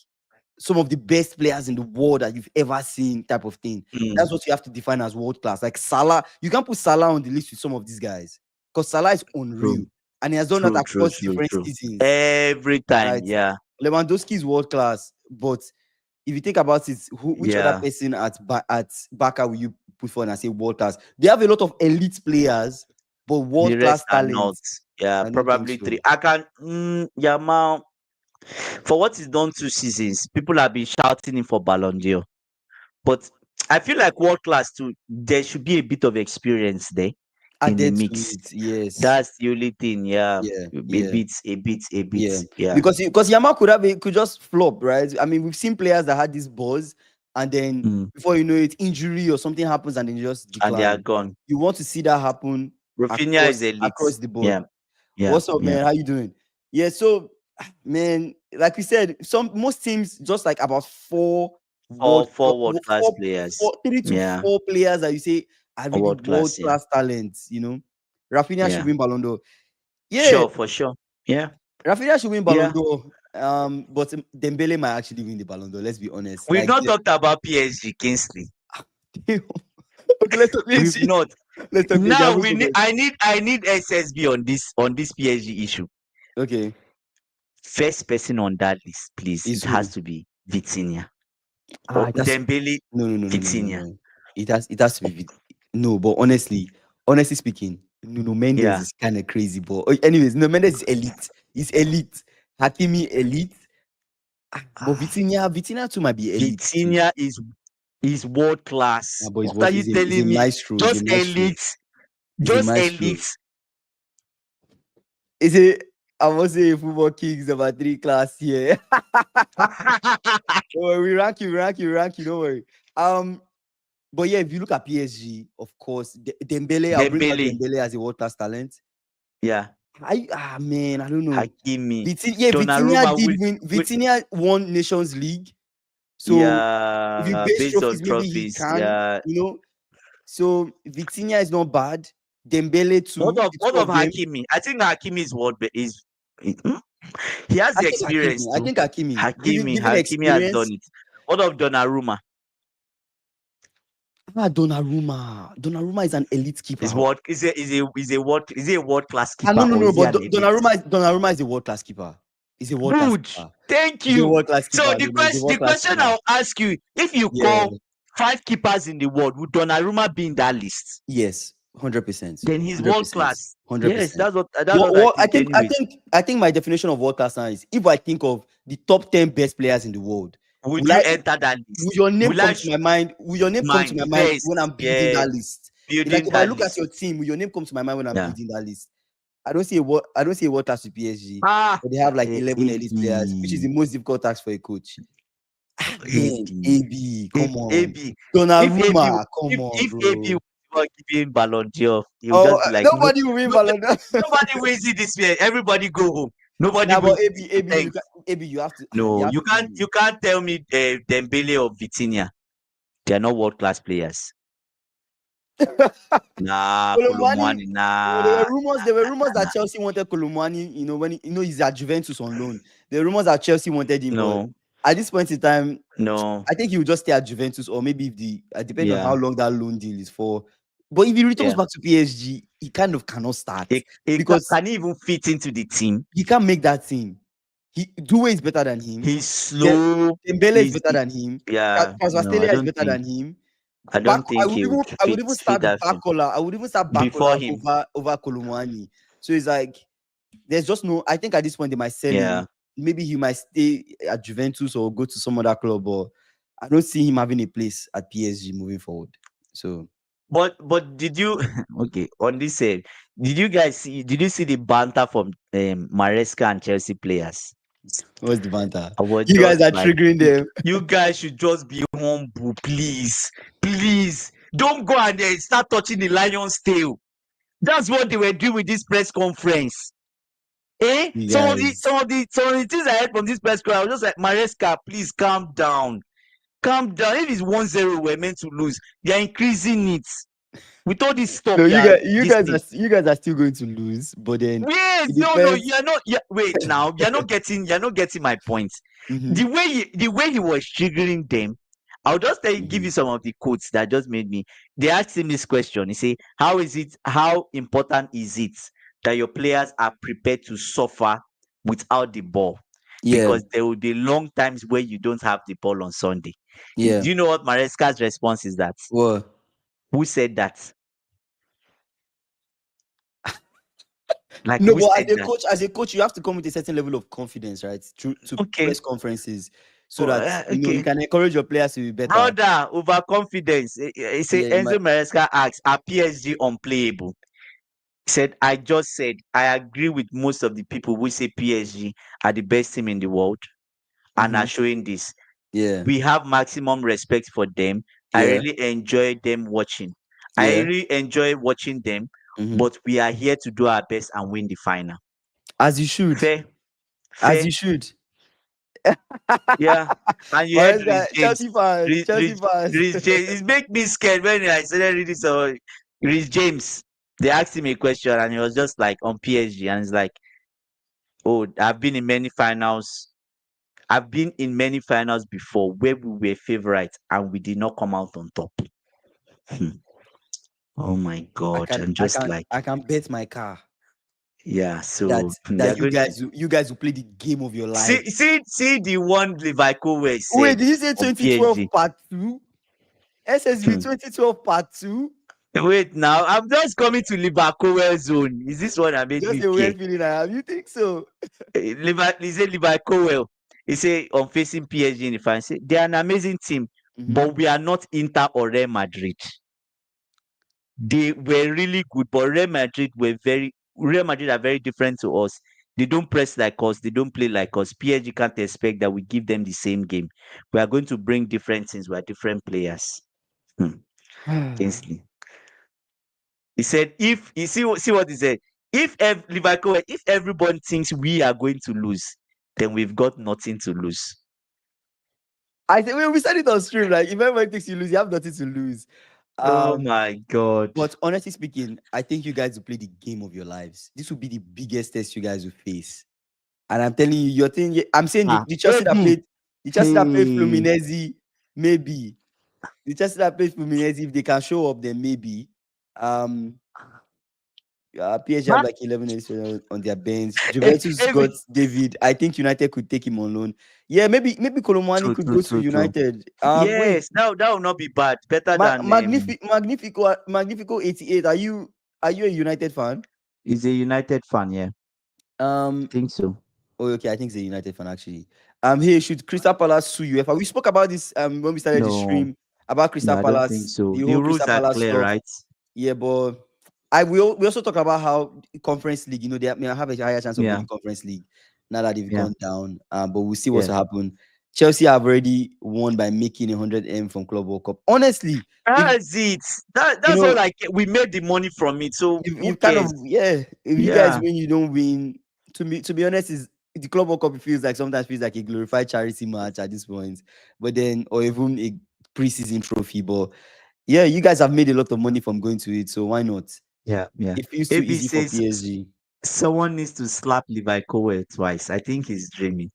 some of the best players in the world that you've ever seen, type of thing. That's what you have to define as world class. Like Salah, you can't put Salah on the list with some of these guys because Salah is unreal true. and he has done that across True. different seasons. Every time, Right? yeah. Lewandowski is world class, but if you think about it, which other Yeah. person at Barca will you put for and say world class? They have a lot of elite players, but The world class rest are not. talents. Yeah, I don't think probably so. 3. I can Yamal, for what he's done 2 seasons, people have been shouting him for Ballon d'Or. But I feel like world class too, there should be a bit of experience there in the Added to mix. it, yes. That's the only thing, yeah. Yeah, A yeah. bit, Yeah, yeah. because Yamal could just flop, right? I mean, we've seen players that had this buzz, and then before you know it, injury or something happens, and then they just And they are decline. gone. You want to see that happen Rafinha is elite. across the board. Yeah, yeah, What's up, yeah. man? How you doing? Yeah, so man, like we said, most teams just like about Four world class players. three to Yeah, four players that you say are really world world class. Yeah, class talents. Rafinha should yeah. win Ballon d'Or. Yeah, Sure, for sure. Yeah, Rafinha should win Ballon yeah. d'Or. But Dembele might actually win the Ballon d'Or. Let's be honest. We've Like, not talked about PSG, Kingsley. okay, let's talk We've PSG. not. Let's talk PSG. Now we need. I need SSB on this PSG issue. Okay, First person on that list, please. is It has who? to be Vitinha. Or That's Dembele, Vitinha. no. It has to be no. But honestly speaking, Nuno Mendes Yeah. is kind of crazy. But anyways, Nuno Mendes is elite. He's elite. Hakimi elite. But Vitinha too might be elite too. Vitinha is world class. But What are you he's a telling me? maestro. He's a Just maestro. elite. He's a Just maestro. elite. Is it? I must say football kings about 3 class here. Don't worry, we rank you. Don't worry. But yeah, if you look at PSG, of course, Dembele, I'll bring back Dembele. Dembele as a world class talent. Yeah. Man, I don't know. Hakimi. Vitinha did will- win. Vitinha won Nations League. So if you Yeah, base based on trophies, maybe he trophies. can. Yeah. So Vitinha is not bad. Dembele too. What The two of of them. Hakimi? I think Hakimi is he has the experience I too. think Hakimi. Hakimi has Experience. done it. What of Donnarumma? Donnarumma is an elite keeper. Is a world class keeper? No. But Donnarumma Donnarumma is a world class keeper. He's a world class Good. keeper. Thank He's a you. world class keeper. So the question I'll ask you: if you call 5 keepers in the world, would Donnarumma be in that list? Yes, 100%. Then he's world class. 100%. Yes, that's what I think. I think my definition of world class now is if I think of the top 10 best players in the world, would you enter that list? Will your name come to my mind? Will your name come to my mind when I'm building that list? Like if I look at your team, will your name come to my mind when I'm building that list? I don't see a world class with PSG, Ah, but they have like 11 elite players, which is the AB, most difficult task for a coach. Man, AB, AB, come on. AB. If AB, Donnarumma, come on, if AB bro. was given Ballon d'Or, he would Oh, just be like, no, nobody will win no, Ballon d'Or. nobody wins it this year. Everybody go home. Nobody Nah, but wins AB, it. AB, Thanks. AB, you have to, you No, have you to give can't. him. You can't tell me Dembele or Vitinha. They are not world class players. Nah, Colomani, Kolomwani, there nah, were rumors. There were rumors that Chelsea wanted Colomani. You know when he's at Juventus on loan. There were rumors that Chelsea wanted him, but no, at this point in time, no, I think he will just stay at Juventus, or maybe if depending on how yeah, long that loan deal is for. But if he returns yeah. back to PSG, he kind of cannot start because Can he even fit into the team? he can't make that team. Due is better than him. He's De- slow. Dembele is He's better than him. yeah. No, Pasvastelia is better than him. I don't think he would I would even fit start that film Bakola. I would even start before Bakola him. over Kolumani. So it's like there's just no. I think at this point they might sell Yeah. him. Maybe he might stay at Juventus or go to some other club. But I don't see him having a place at PSG moving forward. So But did you okay on this did you see the banter from Maresca and Chelsea players? what's the banter? I was You guys just are like triggering them. you guys should just be humble, please. Please. Don't go and start touching the lion's tail. That's what they were doing with this press conference. Eh? You Some of the guys. some of the some of the things I heard from this press conference, I was just like, Maresca, please calm down. Calm down. If it's 1-0, we're meant to lose. They are increasing it. With all this stuff, No, yeah, this thing. you guys are still going to lose. But then Wait, it no, depends. you're not. Yeah, wait, now you're not getting my point. Mhm, The way he was triggering them, I'll just give mhm. you some of the quotes that just made me. They asked him this question. He say, How important is it that your players are prepared to suffer without the ball? Yeah, Because there will be long times where you don't have the ball on Sunday. yeah. Do you know what Maresca's response is? That Well, who said that? Like no, who but said that? as a coach, you have to come with a certain level of confidence, right? To Okay, press conferences, so oh, that you okay. can encourage your players to be better. Brother, overconfidence. He say Yeah, you Enzo might. Maresca asks, are PSG unplayable? He said, I just said I agree with most of the people who say PSG are the best team in the world and are Mhm. showing this. Yeah, We have maximum respect for them. I yeah, really enjoy them watching. I yeah. really enjoy watching them, Mhm. but we are here to do our best and win the final. As you should, Fair, as fair, you should. yeah. And you heard Maresca, Rhys James. Chelsea fans. Rhys James. It make me scared when I started reading so Rhys James. They asked him a question and he was just like on PSG and he's like, "Oh, I've been in many finals before where we were favorites and we did not come out on top." Hmm. Oh my I God! can, I'm just like, I can bet my car yeah. that So they are going to you guys will play the game of your life. see the one Levi Colwill Wait, said did you say on 2012 PSG. part 2? SSB 2012 part 2? Wait now, I'm just coming to Liverpool zone. Is this one that made Just me a care? weird feeling I have. You think so? He said Liverpool. He said on facing PSG in the final. He said, they are an amazing team, Mhm. but we are not Inter or Real Madrid. They were really good, but Real Madrid are very different to us. They don't press like us, they don't play like us. PSG can't expect that we give them the same game. We are going to bring different things, we are different players. Hmm. Kingsley. He said, if you see what he said, Liverpool, if everyone thinks we are going to lose, then we've got nothing to lose. I said, we said it on stream. Like, if everyone thinks you lose, you have nothing to lose. Oh Um, my God. but honestly speaking, I think you guys will play the game of your lives. This will be the biggest test you guys will face. And I'm telling you, your thing. I'm saying the Chelsea that AB. played, the Chelsea that played Hey. Fluminense, maybe the Chelsea that played Fluminense, if they can show up, then maybe. Um, PSG have Huh? like 11 on their bench. Juventus AB. got David. I think United could take him on loan. Yeah, maybe Colomani True, could true, go to true, true. United. Wait, Yes, that will not be bad. Better than Magnifico 88. Are you a United fan? he's a United fan, yeah. I Um, think so. oh, okay, I think he's a United fan actually. Hey, should Crystal Palace sue UEFA? We spoke about this when we started the No, stream about no, Crystal I don't think Palace, so. the The whole rules Crystal are Palace clear, stuff. right? Yeah, but We also talk about how Conference League, they may have a higher chance of Yeah, winning Conference League now that they've yeah, gone down. But we'll see what's yeah. happen. Chelsea have already won by making 100M from Club World Cup. Honestly, if That's it. you That's all know, I we made the money from it. So you who kind of cares? if you guys Yeah, win, you don't win. To be honest, is the Club World Cup, it feels like sometimes feels like a glorified charity match at this point, but then or even a preseason trophy. But yeah, you guys have made a lot of money from going to it, so why not? yeah, yeah. It feels too AB easy for says PSG. someone needs to slap Levi Colwill twice. I think he's dreaming.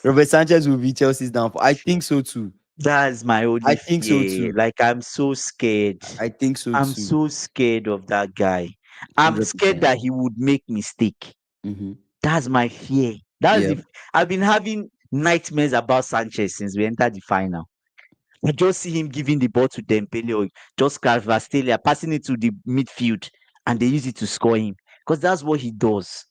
Robert Sanchez will be Chelsea's downfall. I think so too. That's my I only think so fear. too. Like I'm so scared. I think so I'm too. so scared of that guy. I'm scared 100%. that he would make mistake. Mm-hmm. That's my fear. That's Yeah, the I've been having nightmares about Sanchez since we entered the final. I just see him giving the ball to Dembele or just Carvastalia, passing it to the midfield, and they use it to score him because that's what he does.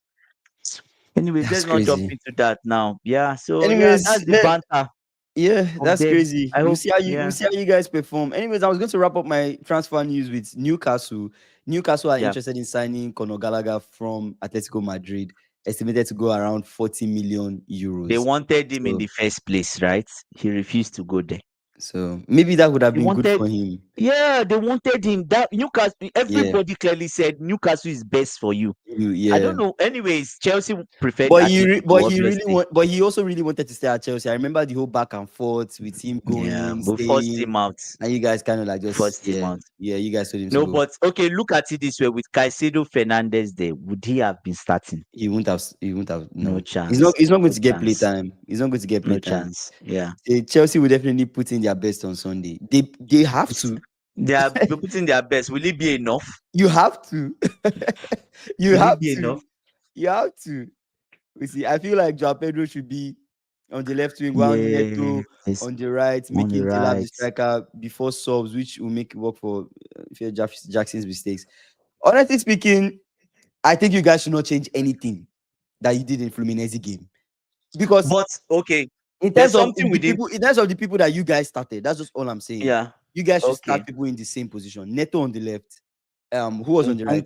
Anyways, that's let's not jump crazy. into that now. Yeah, so yeah, that's Anyways, the banter yeah, of that's them. crazy. I We'll hope, see how we'll yeah, see how you guys perform. Anyways, I was going to wrap up my transfer news with Newcastle. Newcastle are yeah. interested in signing Conor Gallagher from Atletico Madrid, estimated to go around 40 million They euros. wanted him in So, the first place, right? He refused to go there. so maybe that would have They been good wanted, for him. yeah, they wanted him. That Newcastle, Yeah, everybody clearly said Newcastle is best for you. I yeah. don't know. Anyways, Chelsea preferred Atletico, obviously. But he also really wanted to stay at Chelsea. I remember the whole back and forth with him Yeah, going, we forced staying, him out. and you guys kind of like just Forced him out. you guys told him to No, go. but okay, look at it this way: with Caicedo Fernandez there, would he have been starting? He won't have No no. chance. He's not going No to get chance. playtime. He's not going to get No playtime. chance. Yeah. Chelsea will definitely put in their best on Sunday. They have It's, to. they are putting their best. Will it be enough? You have to. you Will it have be to. enough? You have to. We see. I feel like Joao Pedro should be on the left wing, while Yeah. Neto It's on the right, on the making Delap the right. striker before subs, which will make it work for Jackson's mistakes. Honestly speaking, I think you guys should not change anything that you did in Fluminense game, because But okay, in there's terms of something the with him. people, in terms of the people that you guys started, that's just all I'm saying. Yeah. You guys should Okay. start people in the same position. Neto on the left. Who was on the right?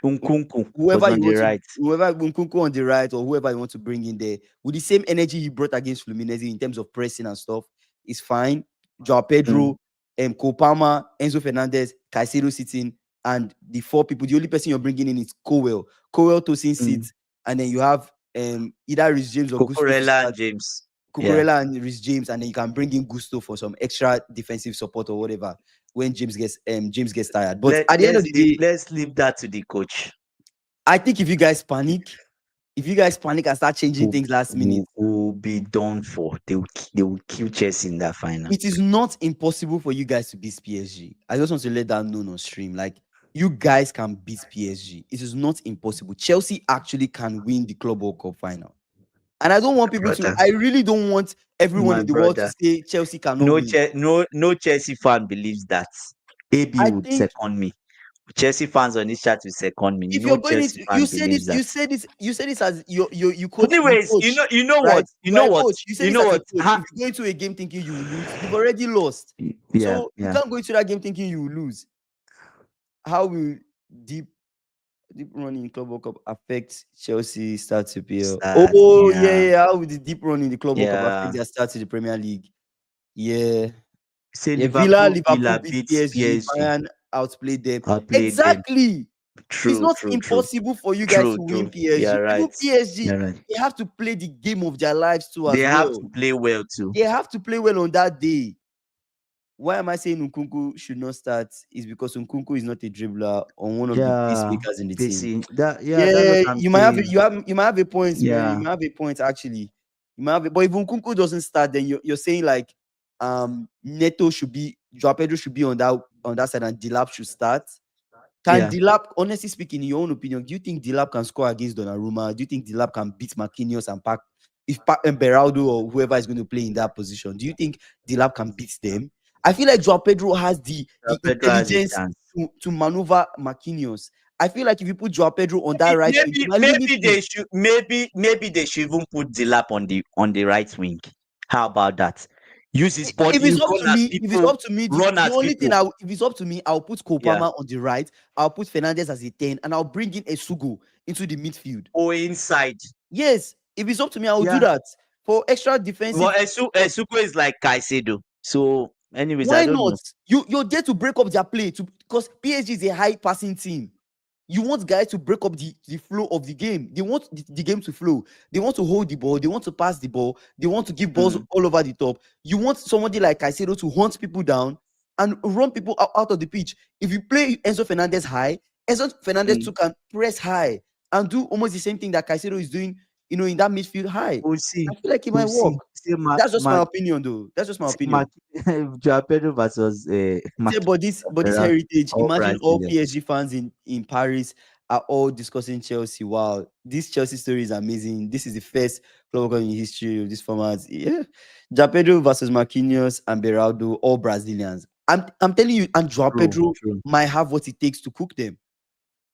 Nkunku was Whoever on you the want to, right. whoever Nkunku on the right, or whoever you want to bring in there with the same energy he brought against Fluminense in terms of pressing and stuff, is fine. Joao Mm, Pedro, Kopama, Enzo Fernandez, Caicedo sitting, and the four people. The only person you're bringing in is Colwill. Colwill Tosin mm. sits, and then you have either Rhys James or Gusto to Cucurella and start. James. Yeah. Cucurella and Rhys James, and then you can bring in Gusto for some extra defensive support or whatever when James gets tired. But Let at the end of the day, let's leave that to the coach. I think if you guys panic and start changing things last minute, Will be done for. They will kill Chelsea in that final. it is not impossible for you guys to beat PSG. I just want to let that known on stream. Like, you guys can beat PSG. It is not impossible. Chelsea actually can win the Club World Cup final. And I don't want people to, Brother. I really don't want everyone My in the world to brother. say Chelsea cannot win. No Chelsea fan believes that. AB I would think second me. Chelsea fans on this chat will second me. if No you're going Chelsea into, fan believes that. you said this as you coach, Anyways, you know right? what? You are a coach. You said You this know as a what? coach. If you go into a game thinking you will lose, you've already lost. Yeah, So you yeah. can't go into that game thinking you will lose. How will deep run in Club World Cup affect Chelsea start to PL? Sad. Oh yeah, Yeah. yeah. How will the deep run in the Club World Cup affect Yeah. their start to the Premier League? Yeah. Say Yeah, Liverpool Villa beat beats PSG. PSG. Bayern outplayed them. Outplayed them. Exactly. It's True, not true, true. impossible for you guys True, to win true. PSG. You're Even right. PSG, You're right. they have to play the game of their lives too They as have well. to play well too. They have to play well on that day. Why am I saying Nkunku should not start? Is because Nkunku is not a dribbler or one of the Yeah. pacemakers in the They team. see that. Yeah, that's what Yeah, I'm you might have saying. you might have a point, man. You Yeah. might have a point actually. You might have but if Nkunku doesn't start, then you're saying like Neto should be Joao Pedro should be on that side and Dilap should start. Can Yeah. Dilap, honestly speaking, in your own opinion, do you think Dilap can score against Donnarumma? Do you think Dilap can beat Marquinhos and Pac if Pac and Beraldo or whoever is going to play in that position? Do you think Dilap can beat them? I feel like Joao Pedro has the Pedro has a intelligence chance. to maneuver Marquinhos. I feel like if you put Joao Pedro on that right wing, you might limit him. Maybe they should even put the lap on the right wing. How about that? use his If body, it's up run to at me, people, run the at only thing people. if it's up to me, I'll put Yeah. Kopama on the right, I'll put Fernandez as a 10, and I'll bring in Esugo into the midfield. Or inside. Yes, if it's up to me, I will do Yeah. that for extra But defensive. Esuko is like Caicedo. So, anyways, I Why don't not? know. You're there to break up their play because PSG is a high passing team. You want guys to break up the flow of the game. They want the game to flow. They want to hold the ball. They want to pass the ball. They want to give balls all over the top. You want somebody like Caicedo to hunt people down and run people out of the pitch. If you play Enzo Fernandez high, Enzo Fernandez too can press high and do almost the same thing that Caicedo is doing, in that midfield high. We'll see. I feel like it might We'll work. see. See, That's just my opinion, though. That's just my opinion. Joao Pedro versus Say, but this heritage, all imagine all Brazilian. PSG fans in Paris are all discussing Chelsea. Wow, this Chelsea story is amazing. This is the first club in history of this format. Yeah, Joao Pedro versus Marquinhos and Beraldo, all Brazilians. I'm telling you, and Joao Pedro True. might have what it takes to cook them.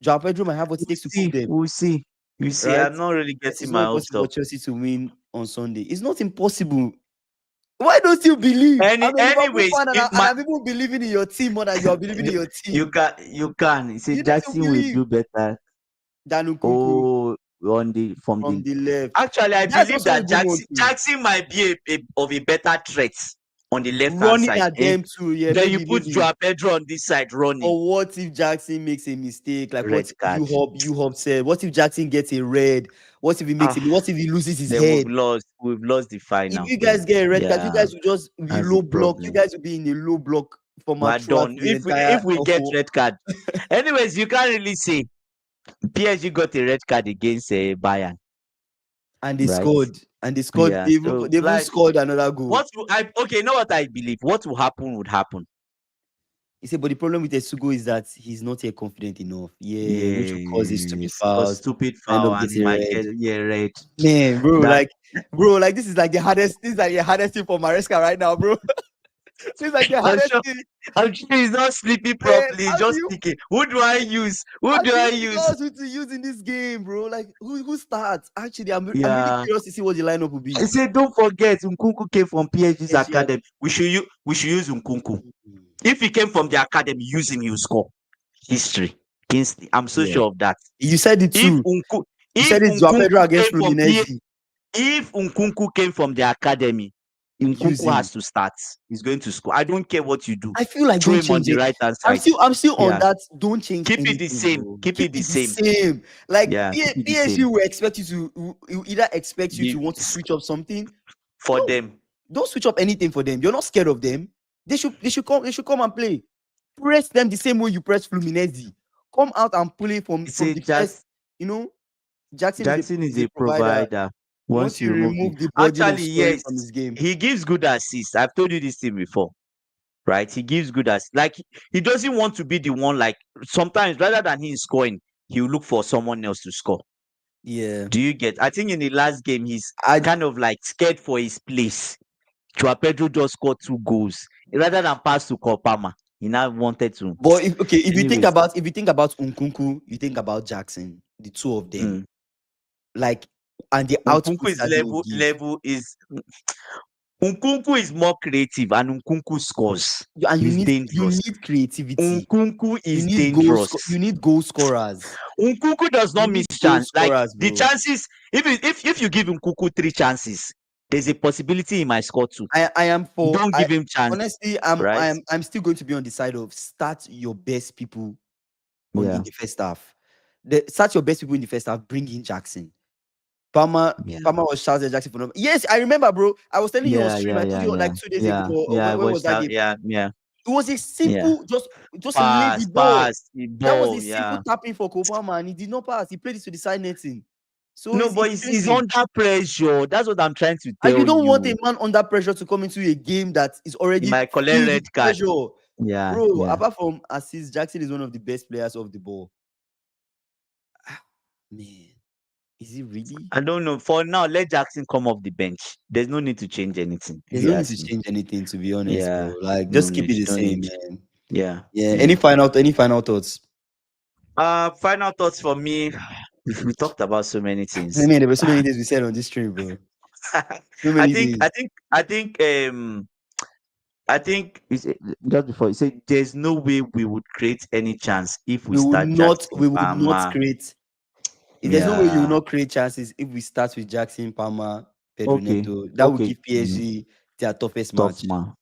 Joao Pedro might have what it takes to cook them. We'll see. You see, Right? I'm not really Yes, getting it's my not hopes impossible for up. Chelsea to win on Sunday. It's not impossible. Why don't you believe? I'm a Liverpool Anyways, fan, and I'm even believing in your team more than you are believing in your team. you can. You see, You need to Jackson will believe. do better. Danu Kunku Oh, from from the the left. actually, I That's believe also a that good one too. Jackson might be of a better threat on the left hand Running side. at them too, yeah. Then you Maybe, put Joao Pedro on this side running. Or what if Jackson makes a mistake? Like Red what card. you hope said? What if Jackson gets a red? What if he makes it? What if he loses his Then head? we've lost the If final. you guys get a red card, you Yeah, guys will just be that's the low block. You problem. guys will be in a low block We're format throughout done. the entire. If we get red card, anyways, you can't really say PSG got a red card against Bayern, And they right? scored. And they scored. Yeah. They So even scored another goal. you know what I believe? What will happen would happen. He said, but the problem with Esugo is that he's not yet confident enough. Yeah, which will cause his stupid Yes, cause fouls. stupid End foul up and getting might red. get red. Man, That like this is like the hardest. This is like the hardest thing for Maresca right now, bro. This is like the I'm hardest sure thing. I'm sure he's not sleeping Man, properly. He's just thinking, who do I use? how Who do do I you use? know who to use in this game, bro? Like who starts? Actually, I'm really Yeah. curious to see what the lineup will be. I said, don't forget, Nkunku came from PSG's PSG academy. We should use Nkunku. If he came from the academy, use him, he'll score. History. I'm so sure of that. You said it too. You said it's Joao Pedro against Fluminense. If Nkunku came from the academy, Nkunku has to start. He's going to score. I don't care what you do. I feel like Throw don't him on change the it. right hand side. I'm still on that. Don't change. Keep anything, it the same. bro. Keep it the same. Like Yeah, keep it the PSG same. will expect you to either expect you to want to switch up something For No, them. Don't switch up anything for them. You're not scared of them. They should come and play. Press them the same way you press Fluminense. Come out and play from the first. Jackson Is is a a provider. provider. Once you remove the burden of Actually, scoring yes, from his game. he gives good assists. I've told you this thing before, right? He gives good assists. Like he doesn't want to be the one. Like sometimes, rather than him scoring, he will look for someone else to score. Yeah. Do you get? I think in the last game, he's kind of like scared for his place. Joao Pedro just scored 2 goals rather than pass to Kopama. He now wanted to. But if you think about Nkunku, you think about Jackson, the two of them, like, and the output that they will give. Nkunku is more creative and Nkunku scores. And you need creativity. Nkunku is dangerous. You need goal scorers. Nkunku does not miss chance. Like the bro. chances, if you give Nkunku 3 chances, there's a possibility he might score 2. I am for. Don't give him chance. Honestly, I'm still going to be on the side of start your best people in the first half. Start your best people in the first half. Bring in Jackson. Palmer was shouting Jackson for no. Yes, I remember, bro. I was telling you on stream. I told you like 2 days ago. When was that game? Yeah. It was a simple, just pass, a lazy ball. That was a yeah. simple tapping for Kopama, and he did not pass. He played it to the side netting. So no, but he's under pressure. That's what I'm trying to tell you. And you don't want a man under pressure to come into a game that is already filled with pressure. Yeah, bro. Apart from assists, Jackson is one of the best players of the ball. Man, is he really? I don't know. For now, let Jackson come off the bench. There's no need to change anything. There's no need to change anything, to be honest, bro. Like, just keep it the same, man. Yeah. Any final thoughts? Final thoughts for me. We talked about so many things. I mean, there were so many things we said on this stream, bro. I think I think just before you say there's no way we would create any chance if we We would start not. Jackson We would not Palmer. create. There's no way you will Yeah. not create chances if we start with Jackson, Palmer, Pedro Okay. Neto. That will Okay. give PSG their toughest Tough match. man.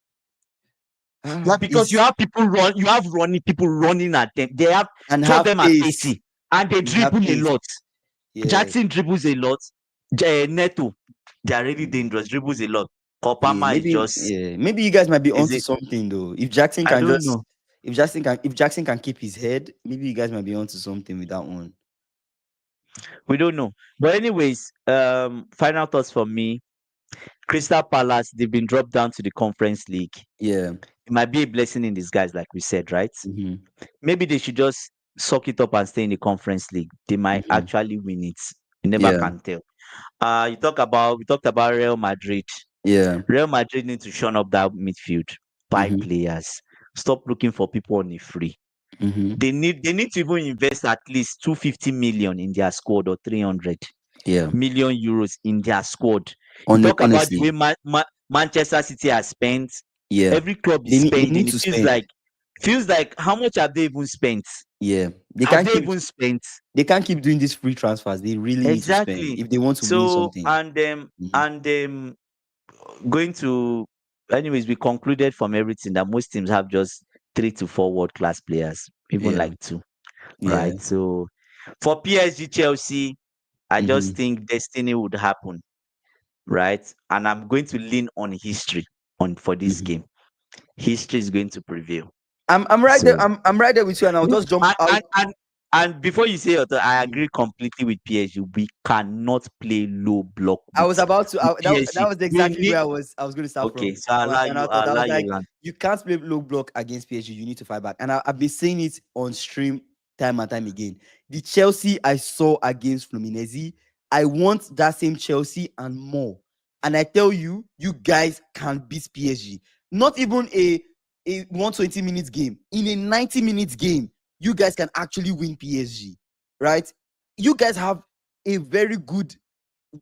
Ah, Yeah, because you is have people running at them. They have and two of have them are pace. pacey and they And have dribble a pace. lot. Yeah. Jackson dribbles a lot. Neto, they are really dangerous. Dribbles a lot. Yeah, Kopama is just maybe you guys might be is onto it? something though. If Jackson I can don't just know. if Jackson can keep his head, maybe you guys might be onto something with that one. We don't know. But anyways, final thoughts for me. Crystal Palace, they've been dropped down to the Conference League. Yeah. It might be a blessing in disguise, like we said, right? Mm-hmm. Maybe they should just suck it up and stay in the Conference League. They might Mm-hmm. actually win it. You never Yeah. can tell. We talked about Real Madrid. Yeah. Real Madrid need to shun up that midfield. Buy Mm-hmm. players. Stop looking for people on the free. Mm-hmm. They need to even invest at least 250 million in their squad or 300 Yeah. million euros in their squad. You talk about the way Honestly. Manchester City has spent. Yeah. Every club is They spending. need It to feels spend. like how much have they even spent? Yeah. Have they even spent? They can't keep doing these free transfers. They really need to spend Exactly. if they want to win So something. and going to anyways, we concluded from everything that most teams have just 3 to 4 world class players, even Yeah. like 2, Yeah. right? So for PSG Chelsea, I just Mm-hmm. think destiny would happen, right? And I'm going to lean on history on for this Mm-hmm. game. History is going to prevail. I'm right there. So I'm right there with you, and I'll just jump and out. and and, and before you say your thought, I Mhm. agree completely with PSG. We cannot play low block I with was about to. That PSG. was We exactly need where I was going to start okay. from So I for my allow final you. I thought. I allow was you like, land. you can't play low block against PSG. You need to fight back, and I've been saying it on stream time and time again. The Chelsea I saw against Fluminense, I want that same Chelsea and more. And I tell you, you guys can beat PSG. Not even a 120 minutes game. In a 90 minutes game, you guys can actually win PSG, right? You guys have a very good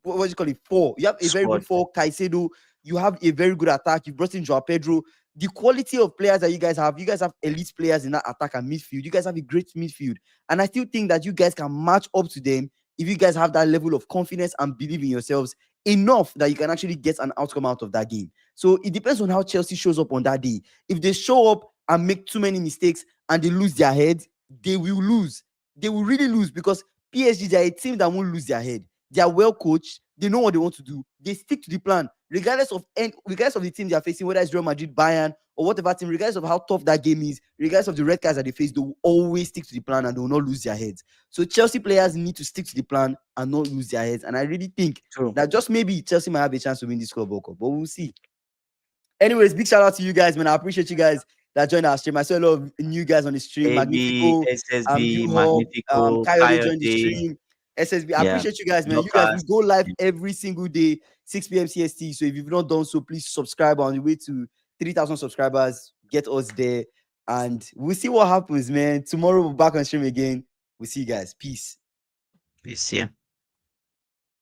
what do you call it? Four. You have a very good Squad. four. Caicedo. You have a very good attack. You brought in Joao Pedro. The quality of players that you guys have elite players in that attack and midfield. You guys have a great midfield, and I still think that you guys can match up to them if you guys have that level of confidence and believe in yourselves enough that you can actually get an outcome out of that game. So it depends on how Chelsea shows up on that day. If they show up and make too many mistakes and they lose their head, they will lose. They will really lose because PSG, they are a team that won't lose their head. They are well coached. They know what they want to do. They stick to the plan, regardless of the team they are facing, whether it's Real Madrid, Bayern, or whatever team, regardless of how tough that game is, regardless of the red cards that they face, they will always stick to the plan and they will not lose their heads. So Chelsea players need to stick to the plan and not lose their heads. And I really think True. that just maybe Chelsea might have a chance to win this Club World Cup, but we'll see. Anyways, big shout out to you guys, man. I appreciate you guys that joined our stream. I saw a lot of new guys on the stream. AB, Magnifico, SSB, U-Hop, Magnifico, Coyote joined the Coyote. stream. SSB. I Yeah. appreciate you guys, man. You guys, we Lucas. go live every single day, 6 p.m. CST. So if you've not done so, please subscribe on the way to 3,000 subscribers. Get us there. And we'll see what happens, man. Tomorrow we'll be back on stream again. We'll see you guys. Peace. Peace. Yeah.